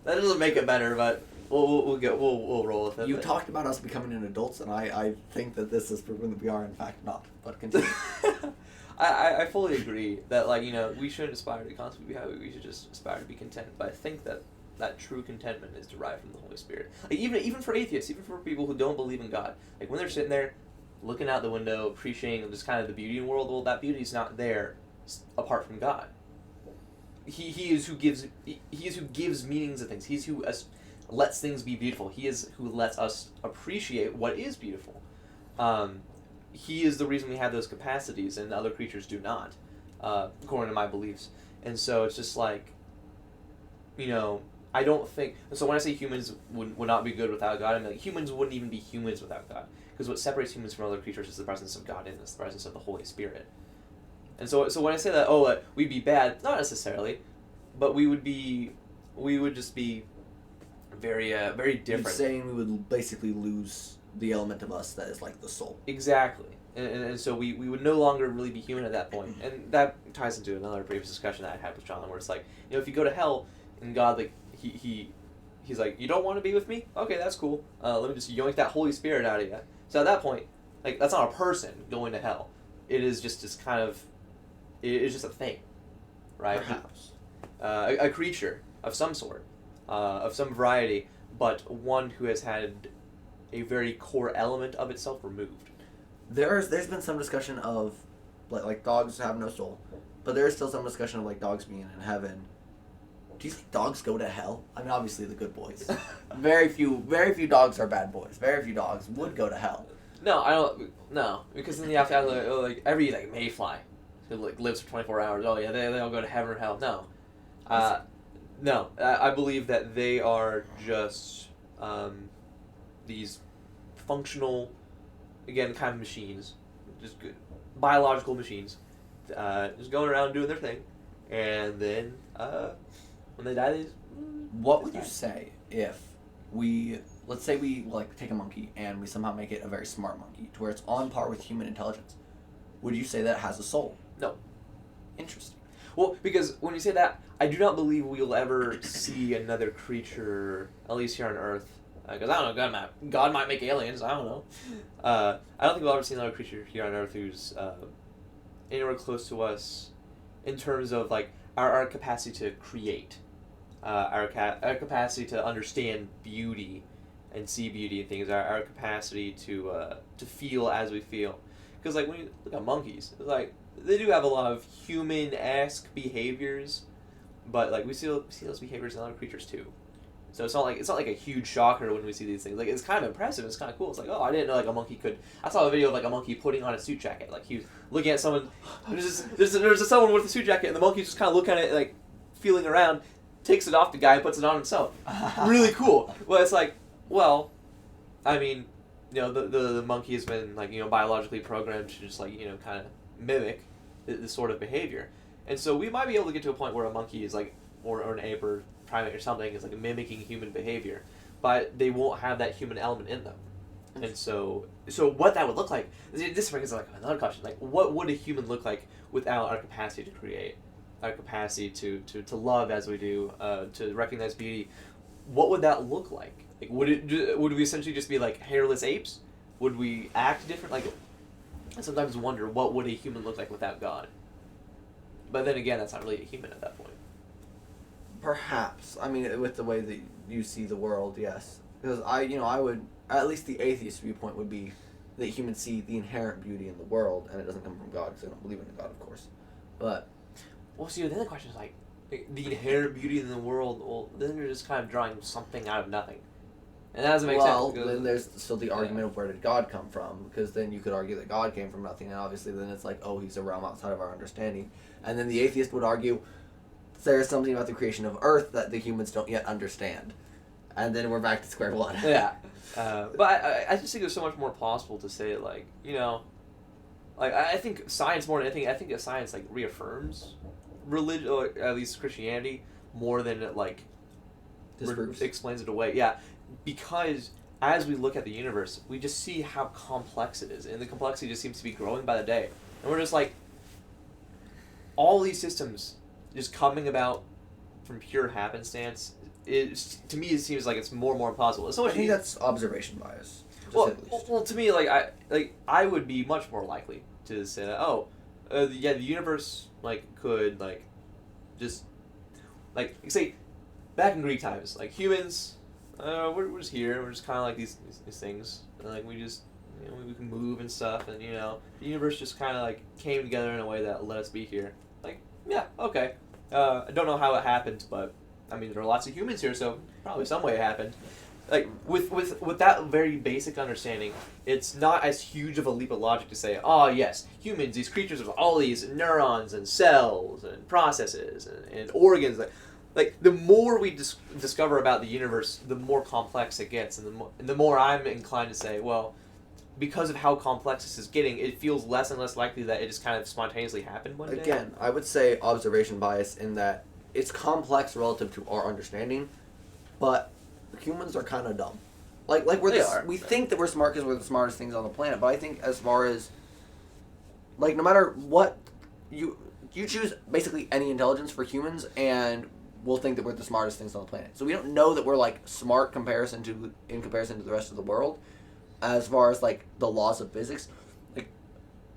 doesn't make it better, but we'll roll with it. You talked about us becoming an adults, and I think that this is proven that we are in fact not. But continue. I fully agree that we shouldn't aspire to constantly be happy. We should just aspire to be content. But I think that true contentment is derived from the Holy Spirit. Like even for atheists, even for people who don't believe in God, like when they're sitting there, looking out the window, appreciating just kind of the beauty in the world. Well, that beauty is not there apart from God. He is who gives meanings of things. He's who lets things be beautiful. He is who lets us appreciate what is beautiful. He is the reason we have those capacities, and other creatures do not, according to my beliefs. And so it's just I don't think. So when I say humans would not be good without God, I mean humans wouldn't even be humans without God. Because what separates humans from other creatures is the presence of God in us, the presence of the Holy Spirit. And so when I say that, we'd be bad, not necessarily, but we would just be very, very different. You're saying we would basically lose the element of us that is like the soul. Exactly. And so we would no longer really be human at that point. And that ties into another previous discussion that I had with John, where it's if you go to hell, and God, he's like, you don't want to be with me? Okay, that's cool. Let me just yoink that Holy Spirit out of you. So at that point, that's not a person going to hell. It is just this kind of, it's just a thing, right? Perhaps. a creature of some sort, of some variety, but one who has had a very core element of itself removed. There's been some discussion of like dogs have no soul, but there is still some discussion of like dogs being in heaven. Do you think dogs go to hell? I mean, obviously the good boys. Very few dogs are bad boys. Very few dogs would go to hell. No, I don't. No, because then you have to have like every like mayfly who like lives for 24 hours. Oh yeah, they all go to heaven or hell. No, no. I believe that they are just these functional, again, kind of machines, just good biological machines, just going around doing their thing, and then when they die, What would you say if let's say we like take a monkey and we somehow make it a very smart monkey to where it's on par with human intelligence? Would you say that it has a soul? No. Interesting. Well, because when you say that, I do not believe we'll ever see another creature, at least here on Earth. Because I don't know, God might make aliens. I don't know. I don't think we'll ever see another creature here on Earth who's anywhere close to us in terms of like our capacity to create, our capacity to understand beauty and see beauty and things, our capacity to feel as we feel. Because like when you look at monkeys, it's like they do have a lot of human-esque behaviors, but like we see those behaviors in other creatures too. So it's not like a huge shocker when we see these things. Like it's kind of impressive. It's kind of cool. It's like, oh, I didn't know like a monkey could. I saw a video of like a monkey putting on a suit jacket. Like he was looking at someone. There's someone with a suit jacket, and the monkey just kind of looking at it, like feeling around, takes it off the guy, and puts it on himself. Really cool. Well, it's like, well, I mean, you know, the monkey has been like, you know, biologically programmed to just like, you know, kind of mimic this sort of behavior, and so we might be able to get to a point where a monkey is like, or an ape or primate or something is like mimicking human behavior, but they won't have that human element in them. And so what that would look like, this brings like another question, like what would a human look like without our capacity to create, our capacity to love as we do, to recognize beauty? What would that look like? Like would we essentially just be like hairless apes? Would we act different? Like I sometimes wonder what would a human look like without God. But then again, that's not really a human at that point. Perhaps. I mean, with the way that you see the world, yes. Because I would, at least the atheist viewpoint would be that humans see the inherent beauty in the world, and it doesn't come from God, because they don't believe in a God, of course. But, well, see, then the question is like the inherent beauty in the world. Well, then you're just kind of drawing something out of nothing, and that doesn't make sense. Well, then there's still the argument of where did God come from? Because then you could argue that God came from nothing, and obviously then it's like, oh, he's a realm outside of our understanding. And then the atheist would argue there's something about the creation of Earth that the humans don't yet understand. And then we're back to square one. Yeah. But I just think there's so much more possible to say, like, you know, like, I think science more than anything, I think that science, like, reaffirms religion, or at least Christianity, more than it, like, explains it away. Yeah. Because as we look at the universe, we just see how complex it is. And the complexity just seems to be growing by the day. And we're just like, all these systems just coming about from pure happenstance, to me it seems like it's more and more impossible. So I think that's observation bias. Well, to me, I would be much more likely to say that, the universe could just say back in Greek times, like humans, we're just here, we're just kind of like these things, and we just we can move and stuff, and the universe just kind of came together in a way that let us be here. Yeah, okay. I don't know how it happened, but I mean there are lots of humans here, so probably some way it happened. With that very basic understanding, it's not as huge of a leap of logic to say, oh yes, humans, these creatures with all these neurons and cells and processes and organs. The more we discover about the universe, the more complex it gets, and the more I'm inclined to say, well, because of how complex this is getting, it feels less and less likely that it just kind of spontaneously happened one day. Again, I would say observation bias in that it's complex relative to our understanding, but humans are kind of dumb. We think that we're smart because we're the smartest things on the planet, but I think as far as no matter what you choose basically any intelligence for humans, and we'll think that we're the smartest things on the planet. So we don't know that we're smart in comparison to the rest of the world. As far as the laws of physics,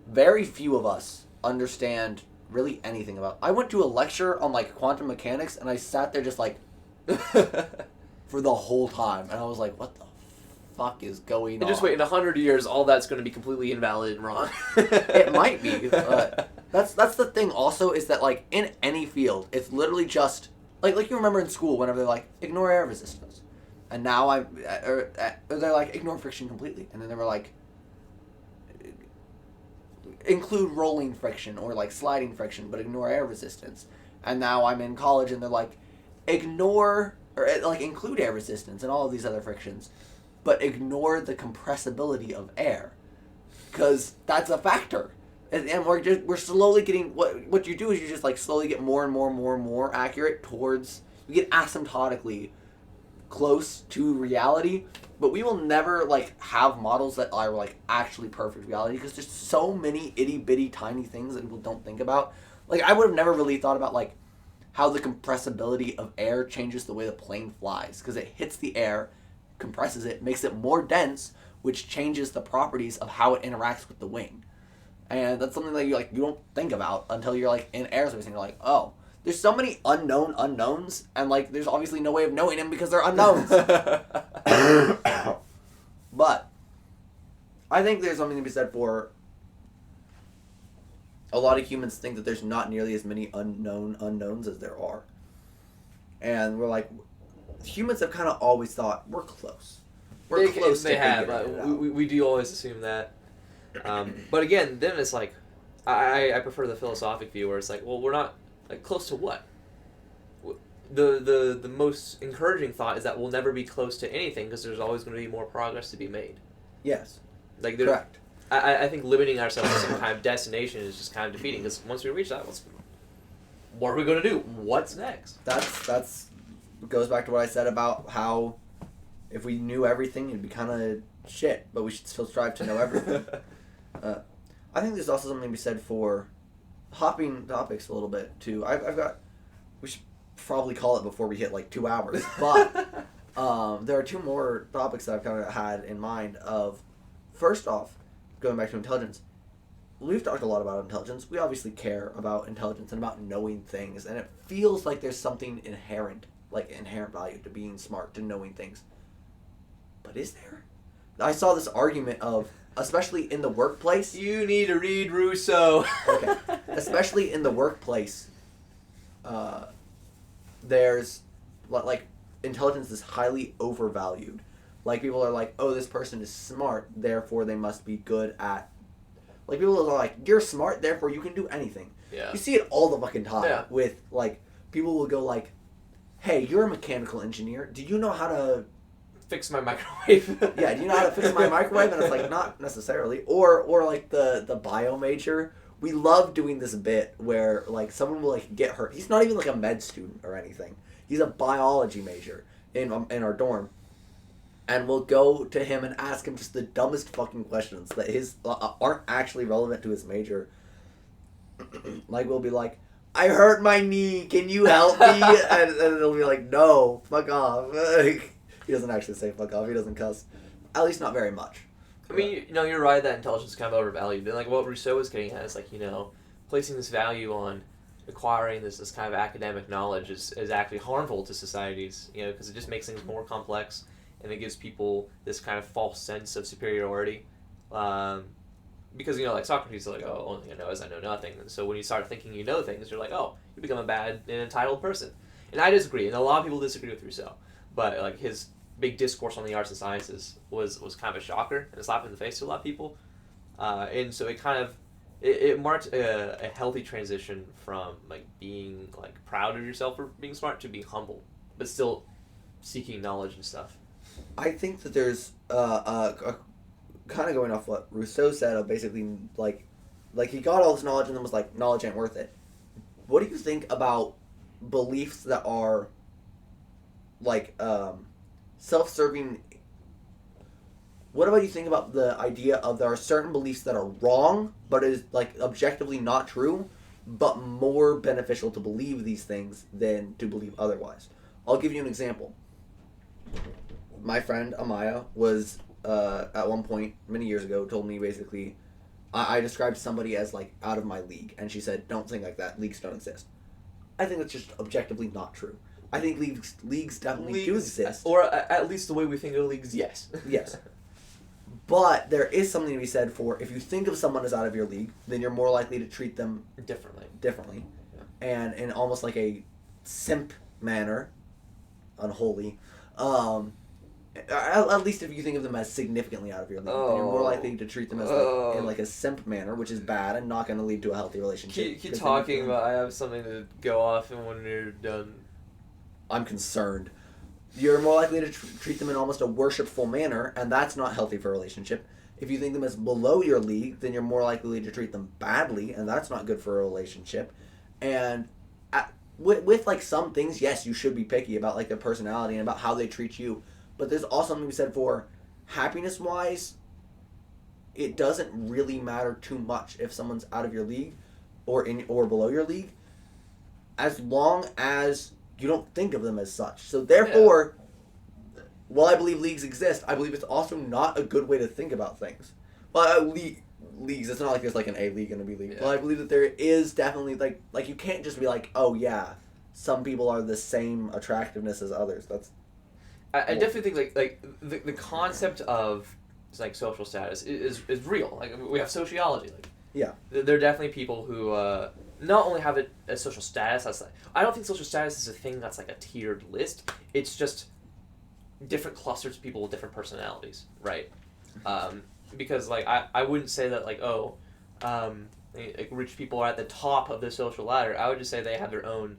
very few of us understand really anything about. I went to a lecture on like quantum mechanics, and I sat there just like for the whole time, and I was like, "What the fuck is going on?" And just wait, in 100 years, all that's going to be completely invalid and wrong. It might be. That's the thing. Also, is that like in any field, it's literally just like you remember in school whenever they're like ignore air resistance, and now or they're like ignore friction completely, and then they were like include rolling friction or like sliding friction, but ignore air resistance. And now I'm in college, and they're like ignore or like include air resistance and all of these other frictions, but ignore the compressibility of air, because that's a factor. And we're slowly getting what you do is you just like slowly get more and more accurate towards, you get asymptotically close to reality, but we will never like have models that are like actually perfect reality, because there's so many itty bitty tiny things that people don't think about. Like I would have never really thought about like how the compressibility of air changes the way the plane flies, because it hits the air, compresses it, makes it more dense, which changes the properties of how it interacts with the wing. And that's something that you don't think about until you're like in aerospace and you're like, oh, there's so many unknown unknowns, and like there's obviously no way of knowing them because they're unknowns. But I think there's something to be said for a lot of humans think that there's not nearly as many unknown unknowns as there are. And we're like, humans have kind of always thought we're close. We're close to have. figuring it out. We do always assume that. But again, then it's like, I prefer the philosophic view where it's like, well, we're not like close to what? The most encouraging thought is that we'll never be close to anything, because there's always going to be more progress to be made. Yes. Like Correct. I think limiting ourselves to some kind of destination is just kind of defeating, because once we reach that, what are we going to do? What's next? That's goes back to what I said about how if we knew everything, it'd be kind of shit, but we should still strive to know everything. I think there's also something to be said for hopping topics a little bit too. I've got, we should probably call it before we hit like 2 hours, but there are 2 more topics that I've kind of had in mind. Of first off, going back to intelligence, we've talked a lot about intelligence. We obviously care about intelligence and about knowing things, and it feels like there's something inherent value to being smart, to knowing things. But is there? I saw this argument of, especially in the workplace. You need to read Rousseau. Okay. Especially in the workplace, there's like intelligence is highly overvalued. Like people are like, oh, this person is smart, therefore they must be good at. Like people are like, you're smart, therefore you can do anything. Yeah. You see it all the fucking time. Yeah. With like people will go like, hey, you're a mechanical engineer. Do you know how to fix my microwave? yeah, do you know how to fix my microwave? And it's like, not necessarily. Or like the bio major. We love doing this bit where like someone will like get hurt. He's not even like a med student or anything. He's a biology major in our dorm. And we'll go to him and ask him just the dumbest fucking questions that his aren't actually relevant to his major. Like we'll be like, I hurt my knee, can you help me? and it'll be like, no, fuck off. He doesn't actually say fuck off. He doesn't cuss. At least not very much. I mean, you're right that intelligence is kind of overvalued. And like what Rousseau was getting at is like, placing this value on acquiring this kind of academic knowledge is actually harmful to societies, because it just makes things more complex, and it gives people this kind of false sense of superiority. Because, like Socrates is like, oh, only thing I know is I know nothing. And so when you start thinking you know things, you're like, oh, you become a bad and entitled person. And I disagree, and a lot of people disagree with Rousseau. But like his big discourse on the arts and sciences was kind of a shocker and a slap in the face to a lot of people. And so it kind of it marked a healthy transition from like being like proud of yourself for being smart to being humble, but still seeking knowledge and stuff. I think that there's kind of going off what Rousseau said of basically like he got all this knowledge and then was like, knowledge ain't worth it. What do you think about beliefs that are like self-serving? What about you think about the idea of there are certain beliefs that are wrong, but is like objectively not true, but more beneficial to believe these things than to believe otherwise? I'll give you an example. My friend Amaya was at one point many years ago told me basically I described somebody as like out of my league, and she said, "Don't think like that. Leagues don't exist." I think that's just objectively not true. I think leagues definitely do exist, or at least the way we think of leagues. Yes. Yes. But there is something to be said for if you think of someone as out of your league, then you're more likely to treat them differently, and in almost like a simp manner, unholy. At least if you think of them as significantly out of your league, then you're more likely to treat them as in like a simp manner, which is bad and not going to lead to a healthy relationship. Keep talking about. I have something to go off, and when you're done, I'm concerned. You're more likely to treat them in almost a worshipful manner, and that's not healthy for a relationship. If you think them as below your league, then you're more likely to treat them badly, and that's not good for a relationship. And with like some things, yes, you should be picky about like their personality and about how they treat you. But there's also something to be said for happiness-wise, it doesn't really matter too much if someone's out of your league or below your league, as long as you don't think of them as such. So therefore, while I believe leagues exist, I believe it's also not a good way to think about things. Well, leagues, it's not like there's like an A league and a B league. Yeah. But I believe that there is definitely like you can't just be like, oh yeah, some people are the same attractiveness as others. I definitely think like the concept of like social status is real. Like we have sociology. Like there are definitely people who not only have a social status. That's like, I don't think social status is a thing that's like a tiered list. It's just different clusters of people with different personalities, right? Because like I wouldn't say that like like rich people are at the top of the social ladder. I would just say they have their own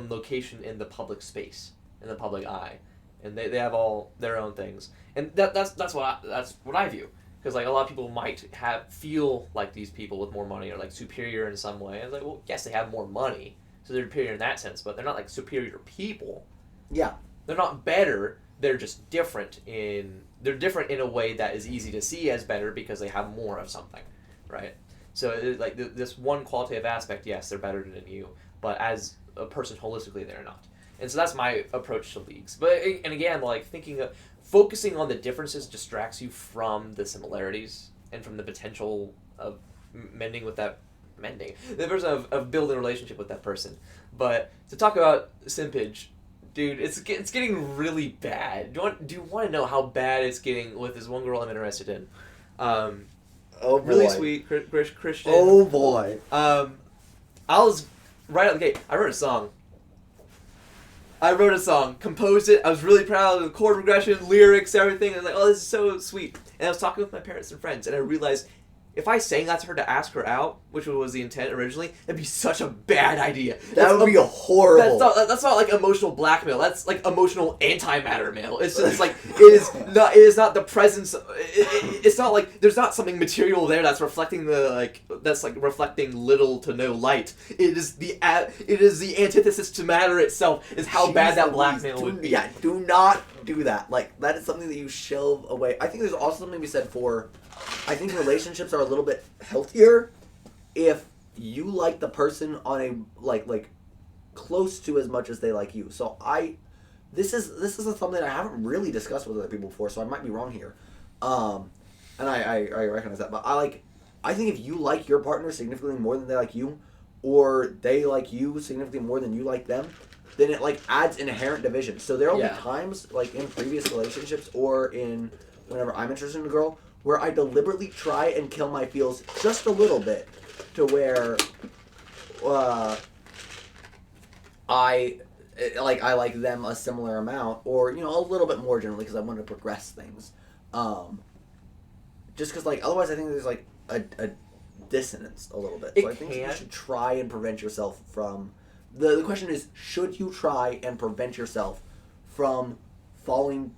location in the public space, in the public eye, and they have all their own things, and that's what I view, because like a lot of people might feel like these people with more money are like superior in some way. And it's like, well, yes, they have more money, so they're superior in that sense, but they're not like superior people. Yeah, they're not better. They're just different in a way that is easy to see as better because they have more of something, right? So like this one qualitative aspect, yes, they're better than you, but as a person holistically, they're not. And so that's my approach to leagues. But and again, like focusing on the differences distracts you from the similarities and from the potential of the person of building a relationship with that person. But to talk about simpage, dude, it's getting really bad. Do you want to know how bad it's getting with this one girl I'm interested in? Oh boy. Really sweet Christian. Oh boy. I was right out the gate. I wrote a song, composed it. I was really proud of the chord progression, lyrics, everything. I was like, oh, this is so sweet. And I was talking with my parents and friends, and I realized if I sang that to her to ask her out, which was the intent originally, that'd be such a bad idea. That would be horrible. That's not like emotional blackmail. That's like emotional antimatter mail. It's just like it is not the presence. It's not like there's not something material there that's reflecting reflecting little to no light. It is the antithesis to matter itself. Is how bad that blackmail would be. Yeah, do not do that. Like that is something that you shelve away. I think there's also something to be said for. I think relationships are a little bit healthier if you like the person on a like close to as much as they like you. So this is something I haven't really discussed with other people before, so I might be wrong here. And I recognize that, but I think if you like your partner significantly more than they like you, or they like you significantly more than you like them, then it like adds inherent division. So there will be times like in previous relationships or in whenever I'm interested in a girl where I deliberately try and kill my feels just a little bit to where I like them a similar amount, or a little bit more generally because I want to progress things. Just because otherwise I think there's a dissonance a little bit. So I think you should try and prevent yourself from. The question is, should you try and prevent yourself from falling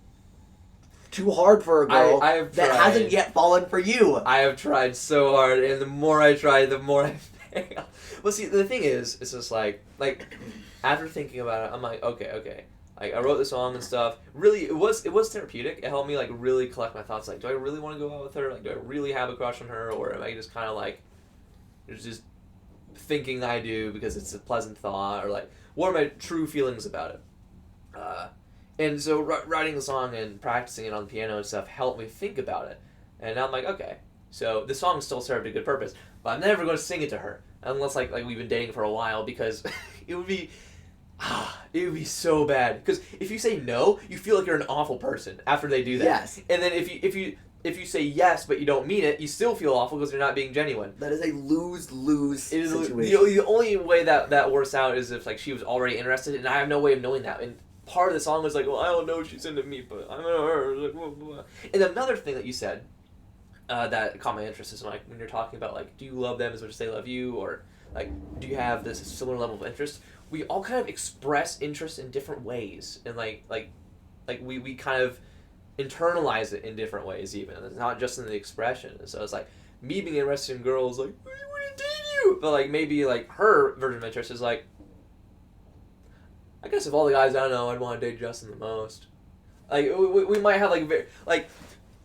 too hard for a girl that hasn't yet fallen for you? I have tried so hard, and the more I try, the more I fail. Well, see, the thing is, it's just like after thinking about it, I'm like, okay. Like, I wrote the song and stuff. Really, it was therapeutic. It helped me really collect my thoughts. Like, do I really want to go out with her? Like, do I really have a crush on her, or am I just kind of just thinking I do because it's a pleasant thought, or what are my true feelings about it? And so writing the song and practicing it on the piano and stuff helped me think about it. And now I'm like, okay, So the song still served a good purpose, but I'm never going to sing it to her unless like we've been dating for a while because it would be so bad. Because if you say no, you feel like you're an awful person after they do that. Yes. And then if you say yes but you don't mean it, you still feel awful because you're not being genuine. That is a lose-lose situation. The only way that works out is if like she was already interested, and I have no way of knowing that. And part of the song was like, well, I don't know if she's into me, but I'm into her. Like, blah, blah. And another thing that you said that caught my interest is like when you're talking about like, do you love them as much as they love you, or like, do you have this similar level of interest? We all kind of express interest in different ways, and like we kind of internalize it in different ways. Even it's not just in the expression. So it's like me being interested in girls, like I want to date you, but like maybe like her version of interest is like, I guess of all the guys I know, I'd want to date Justin the most. Like we might have like very like.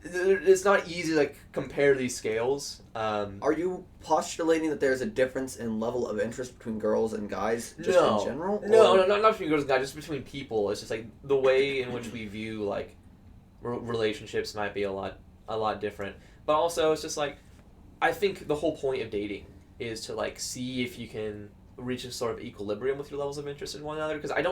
It's not easy to like compare these scales. Are you postulating that there's a difference in level of interest between girls and guys just in general? No, not between girls and guys, just between people. It's just like the way in which we view like relationships might be a lot different. But also it's just like I think the whole point of dating is to like see if you can reach a sort of equilibrium with your levels of interest in one another, because I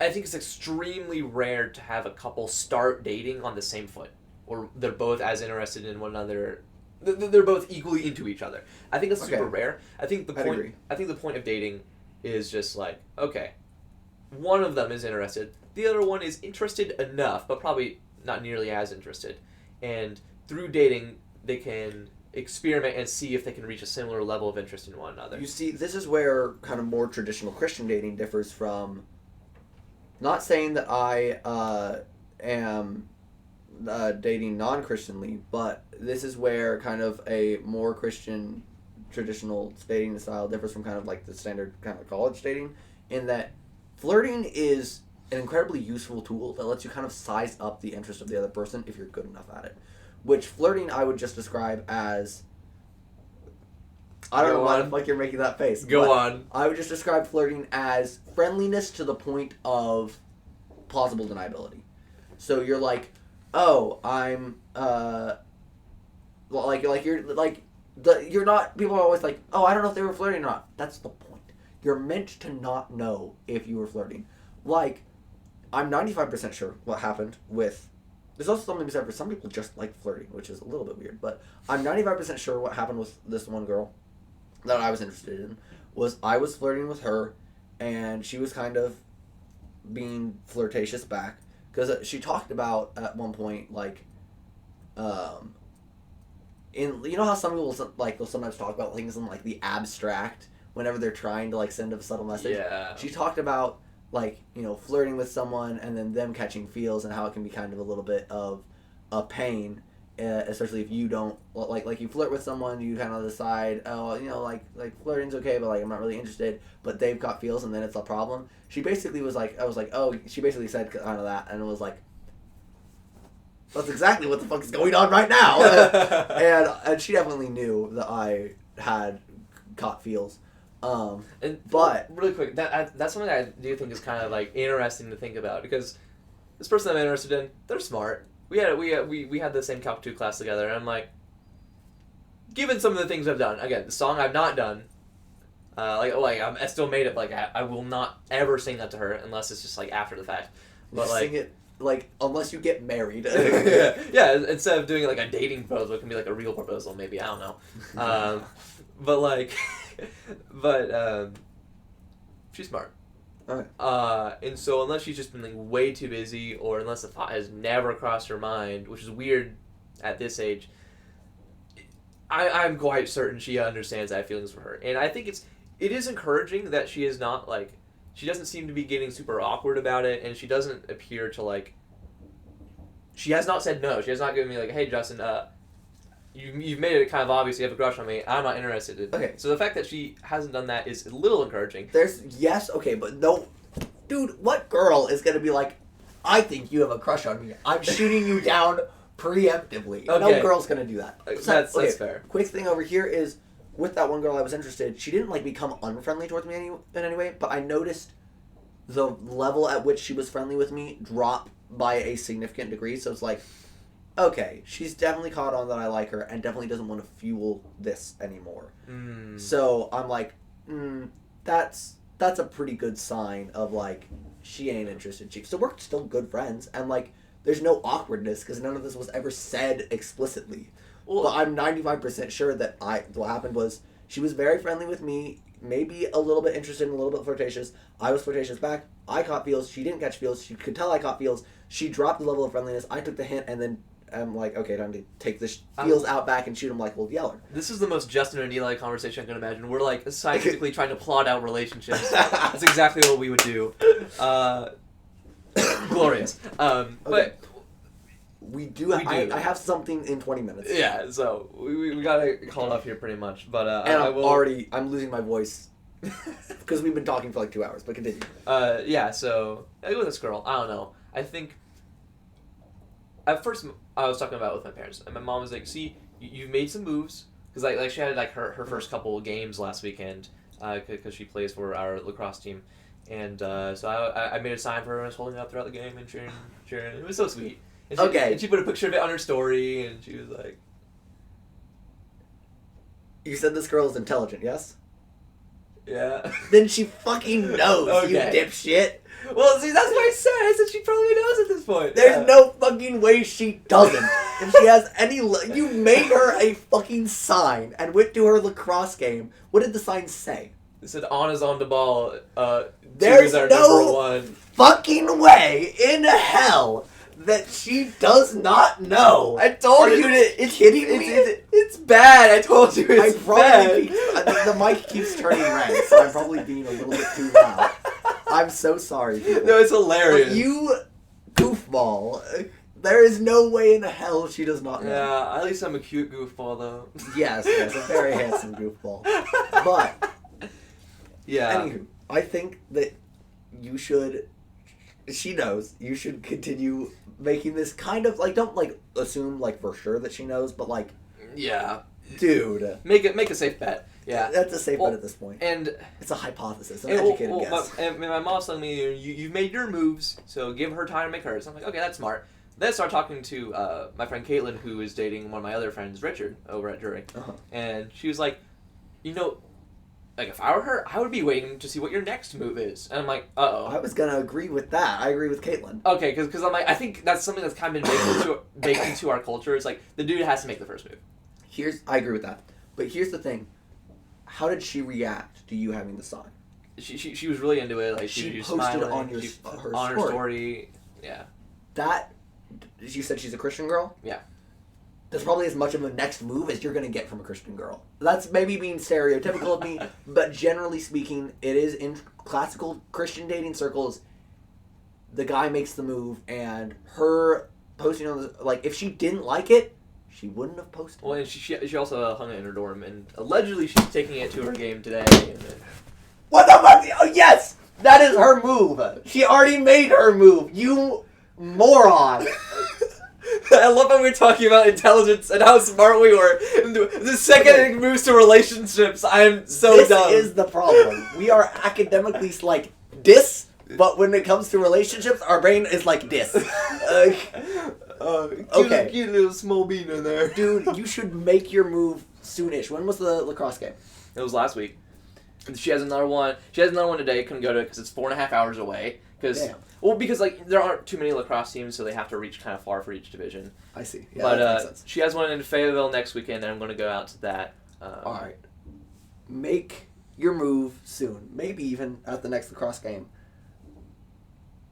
think it's extremely rare to have a couple start dating on the same foot, or they're both as interested in one another. They're both equally into each other. I think that's super rare. I think the point of dating is just like, okay, one of them is interested, the other one is interested enough, but probably not nearly as interested. And through dating, they can experiment and see if they can reach a similar level of interest in one another. You see, this is where kind of more traditional Christian dating differs from. Not saying that I am dating non-Christianly, but this is where kind of a more Christian traditional dating style differs from kind of like the standard kind of college dating, in that flirting is an incredibly useful tool that lets you kind of size up the interest of the other person if you're good enough at it. Which flirting I would just describe as... I don't know why the fuck you're making that face. Go on. I would just describe flirting as friendliness to the point of plausible deniability. So you're like, oh, I'm, you're not, people are always like, oh, I don't know if they were flirting or not. That's the point. You're meant to not know if you were flirting. Like, I'm 95% sure what happened with, there's also something to be said for some people just like flirting, which is a little bit weird, but I'm 95% sure what happened with this one girl that I was interested in was I was flirting with her, and she was kind of being flirtatious back, because she talked about at one point like, in you know how some people like will sometimes talk about things in like the abstract whenever they're trying to like send a subtle message. Yeah. She talked about like, you know, flirting with someone and then them catching feels, and how it can be kind of a little bit of a pain. Especially if you don't like you flirt with someone, you kind of decide, oh, you know, like flirting's okay, but like I'm not really interested, but they've got feels, and then it's a problem. She basically was like, I was like, oh, she basically said kind of that, and it was like, that's exactly what the fuck is going on right now. and she definitely knew that I had caught feels. But really quick, that's something I do think is kind of like interesting to think about, because this person I'm interested in, they're smart. We had the same Calc 2 class together, and I'm like, given some of the things I've done, again, the song I've not done, I still made it, like, I will not ever sing that to her unless it's just, like, after the fact. But, like, sing it, like, unless you get married. yeah, instead of doing, like, a dating proposal, it can be, like, a real proposal, maybe, I don't know. She's smart. Okay. And so unless she's just been like way too busy, or unless the thought has never crossed her mind, which is weird at this age, I'm quite certain she understands I have feelings for her. And I think it is encouraging that she is not like, she doesn't seem to be getting super awkward about it, and she doesn't appear to like, she has not said no. She has not given me like, hey Justin, you've made it kind of obvious you have a crush on me. I'm not interested. Okay. So the fact that she hasn't done that is a little encouraging. Okay, but no, dude, what girl is gonna be like, I think you have a crush on me, I'm shooting you down preemptively? Okay. No girl's gonna do that. That's fair. Quick thing over here is, with that one girl I was interested, she didn't like become unfriendly towards me in any way, but I noticed the level at which she was friendly with me drop by a significant degree. So it's like, okay, she's definitely caught on that I like her and definitely doesn't want to fuel this anymore. Mm. So I'm like, that's a pretty good sign of like she ain't interested. So we're still good friends and like there's no awkwardness because none of this was ever said explicitly. Well, but I'm 95% sure that what happened was she was very friendly with me, maybe a little bit interested and a little bit flirtatious. I was flirtatious back. I caught feels. She didn't catch feels. She could tell I caught feels. She dropped the level of friendliness. I took the hint and then I'm like, okay, time to take the feels out back and shoot him like Wolf Yeller. This is the most Justin and Eli conversation I can imagine. We're like scientifically trying to plot out relationships. That's exactly what we would do. Glorious. Okay. But we do. I have something in 20 minutes. Yeah, so we gotta call it off here pretty much. But and I'm losing my voice because we've been talking for like 2 hours. But continue. Yeah. So with this girl, I don't know. I think at first I was talking about it with my parents, and my mom was like, "See, you've made some moves." Because like she had like her first couple of games last weekend, because she plays for our lacrosse team, and so I made a sign for her and I was holding it up throughout the game and cheering. It was so sweet. And she put a picture of it on her story, and she was like, "You said this girl is intelligent, yes?" Yeah. Then she fucking knows, okay. You dipshit. Well, see, that's what I said. I said she probably knows at this point. There's no fucking way she doesn't. If she has any... You made her a fucking sign and went to her lacrosse game. What did the sign say? It said, "Anna's on the ball. There's our no #1. Fucking way in hell that she does not know. I told you it's kidding me. It's bad. I told you it's bad. The mic keeps turning red, so I'm probably being a little bit too loud. I'm so sorry, people. No, it's hilarious. But you goofball. There is no way in hell she does not know. Yeah, at least I'm a cute goofball, though. Yes, a very handsome goofball. But, yeah. Anywho, I think that you should... She knows. You should continue making this kind of, like, don't, like, assume, like, for sure that she knows, but, like... Yeah. Dude. Make a safe bet. Yeah. That's a safe bet at this point. And it's a hypothesis, an educated guess. My mom's telling me, you've made your moves, so give her time to make hers. I'm like, okay, that's smart. Then I started talking to my friend Caitlin, who is dating one of my other friends, Richard, over at Drury. Uh-huh. And she was like, like, if I were her, I would be waiting to see what your next move is. And I'm like, uh-oh. I was going to agree with that. I agree with Caitlin. Okay, because I'm like, I think that's something that's kind of been baked into our culture. It's like, the dude has to make the first move. I agree with that. But here's the thing. How did she react to you having the sign? She was really into it. Like she was posted smiling. on her story. Yeah. That, you said she's a Christian girl? Yeah. That's probably as much of a next move as you're going to get from a Christian girl. That's maybe being stereotypical of me, but generally speaking, it is in classical Christian dating circles, the guy makes the move, and her posting on the, like, if she didn't like it, she wouldn't have posted. Well, and she also hung it in her dorm, and allegedly she's taking it to her game today. What the fuck? Oh, yes! That is her move. She already made her move. You moron. I love how we're talking about intelligence and how smart we were. The second it moves to relationships, I'm so dumb. This is the problem. We are academically like this, but when it comes to relationships, our brain is like this. Okay. Cute little small bean in there. Dude, you should make your move soonish. When was the lacrosse game? It was last week. She has another one. She has another one today. Couldn't go to it because it's 4.5 hours away. Because like there aren't too many lacrosse teams, so they have to reach kind of far for each division. I see. Yeah, but that makes sense. she has one in Fayetteville next weekend, and I'm going to go out to that. All right. Make your move soon. Maybe even at the next lacrosse game.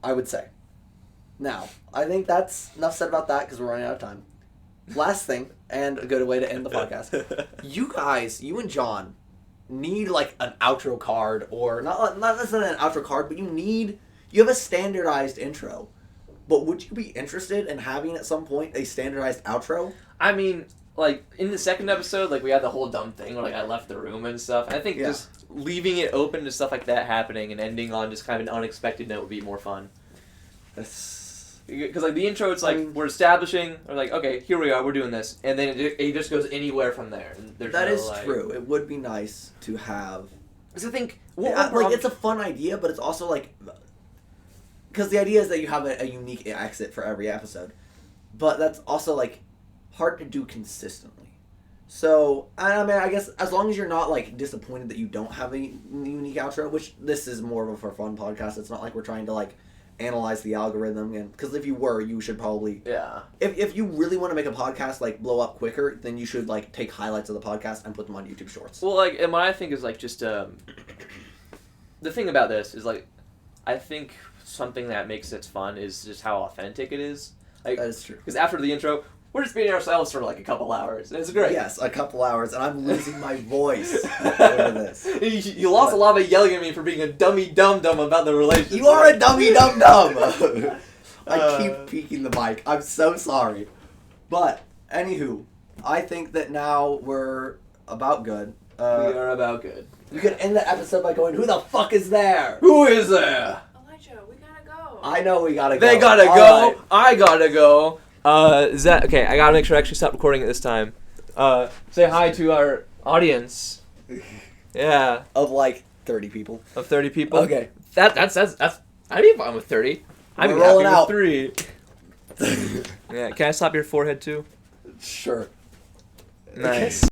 I would say. Now, I think that's enough said about that because we're running out of time. Last thing, and a good way to end the podcast. You guys, you and John, need like an outro card, or not necessarily an outro card, but you have a standardized intro. But would you be interested in having at some point a standardized outro? I mean, like in the second episode, like we had the whole dumb thing where like I left the room and stuff. And I think just leaving it open to stuff like that happening and ending on just kind of an unexpected note would be more fun. Because like the intro, it's like we're establishing, or like okay, here we are, we're doing this, and then it just goes anywhere from there. That is true. It would be nice to have. Because I think it's a fun idea, but it's also like because the idea is that you have a unique exit for every episode. but that's also like hard to do consistently. So I mean, I guess as long as you're not like disappointed that you don't have a unique outro, which this is more of a for fun podcast. It's not like we're trying to like analyze the algorithm, and because if you were, you should probably If you really want to make a podcast like blow up quicker, then you should like take highlights of the podcast and put them on YouTube Shorts. Well, like, and what I think is like just the thing about this is like, I think something that makes it fun is just how authentic it is. Like, that is true. Because after the intro, we're just being ourselves for like a couple hours. It's great. Yes, a couple hours, and I'm losing my voice over this. You lost a lot by yelling at me for being a dummy dum-dum about the relationship. You are a dummy dum-dum! I keep peeking the mic. I'm so sorry. But, anywho, I think that now we're about good. We are about good. You can end the episode by going, who the fuck is there? Who is there? Elijah, we gotta go. I know we gotta go. They gotta All go. right. I gotta go. Is that okay? I gotta make sure I actually stop recording it this time. Say hi to our audience. Yeah. Of like 30 people. Of 30 people. Okay. That's. I'd be fine with 30. I'd be We're rolling happy out. with 3. Yeah. Can I slap your forehead too? Sure. Nice.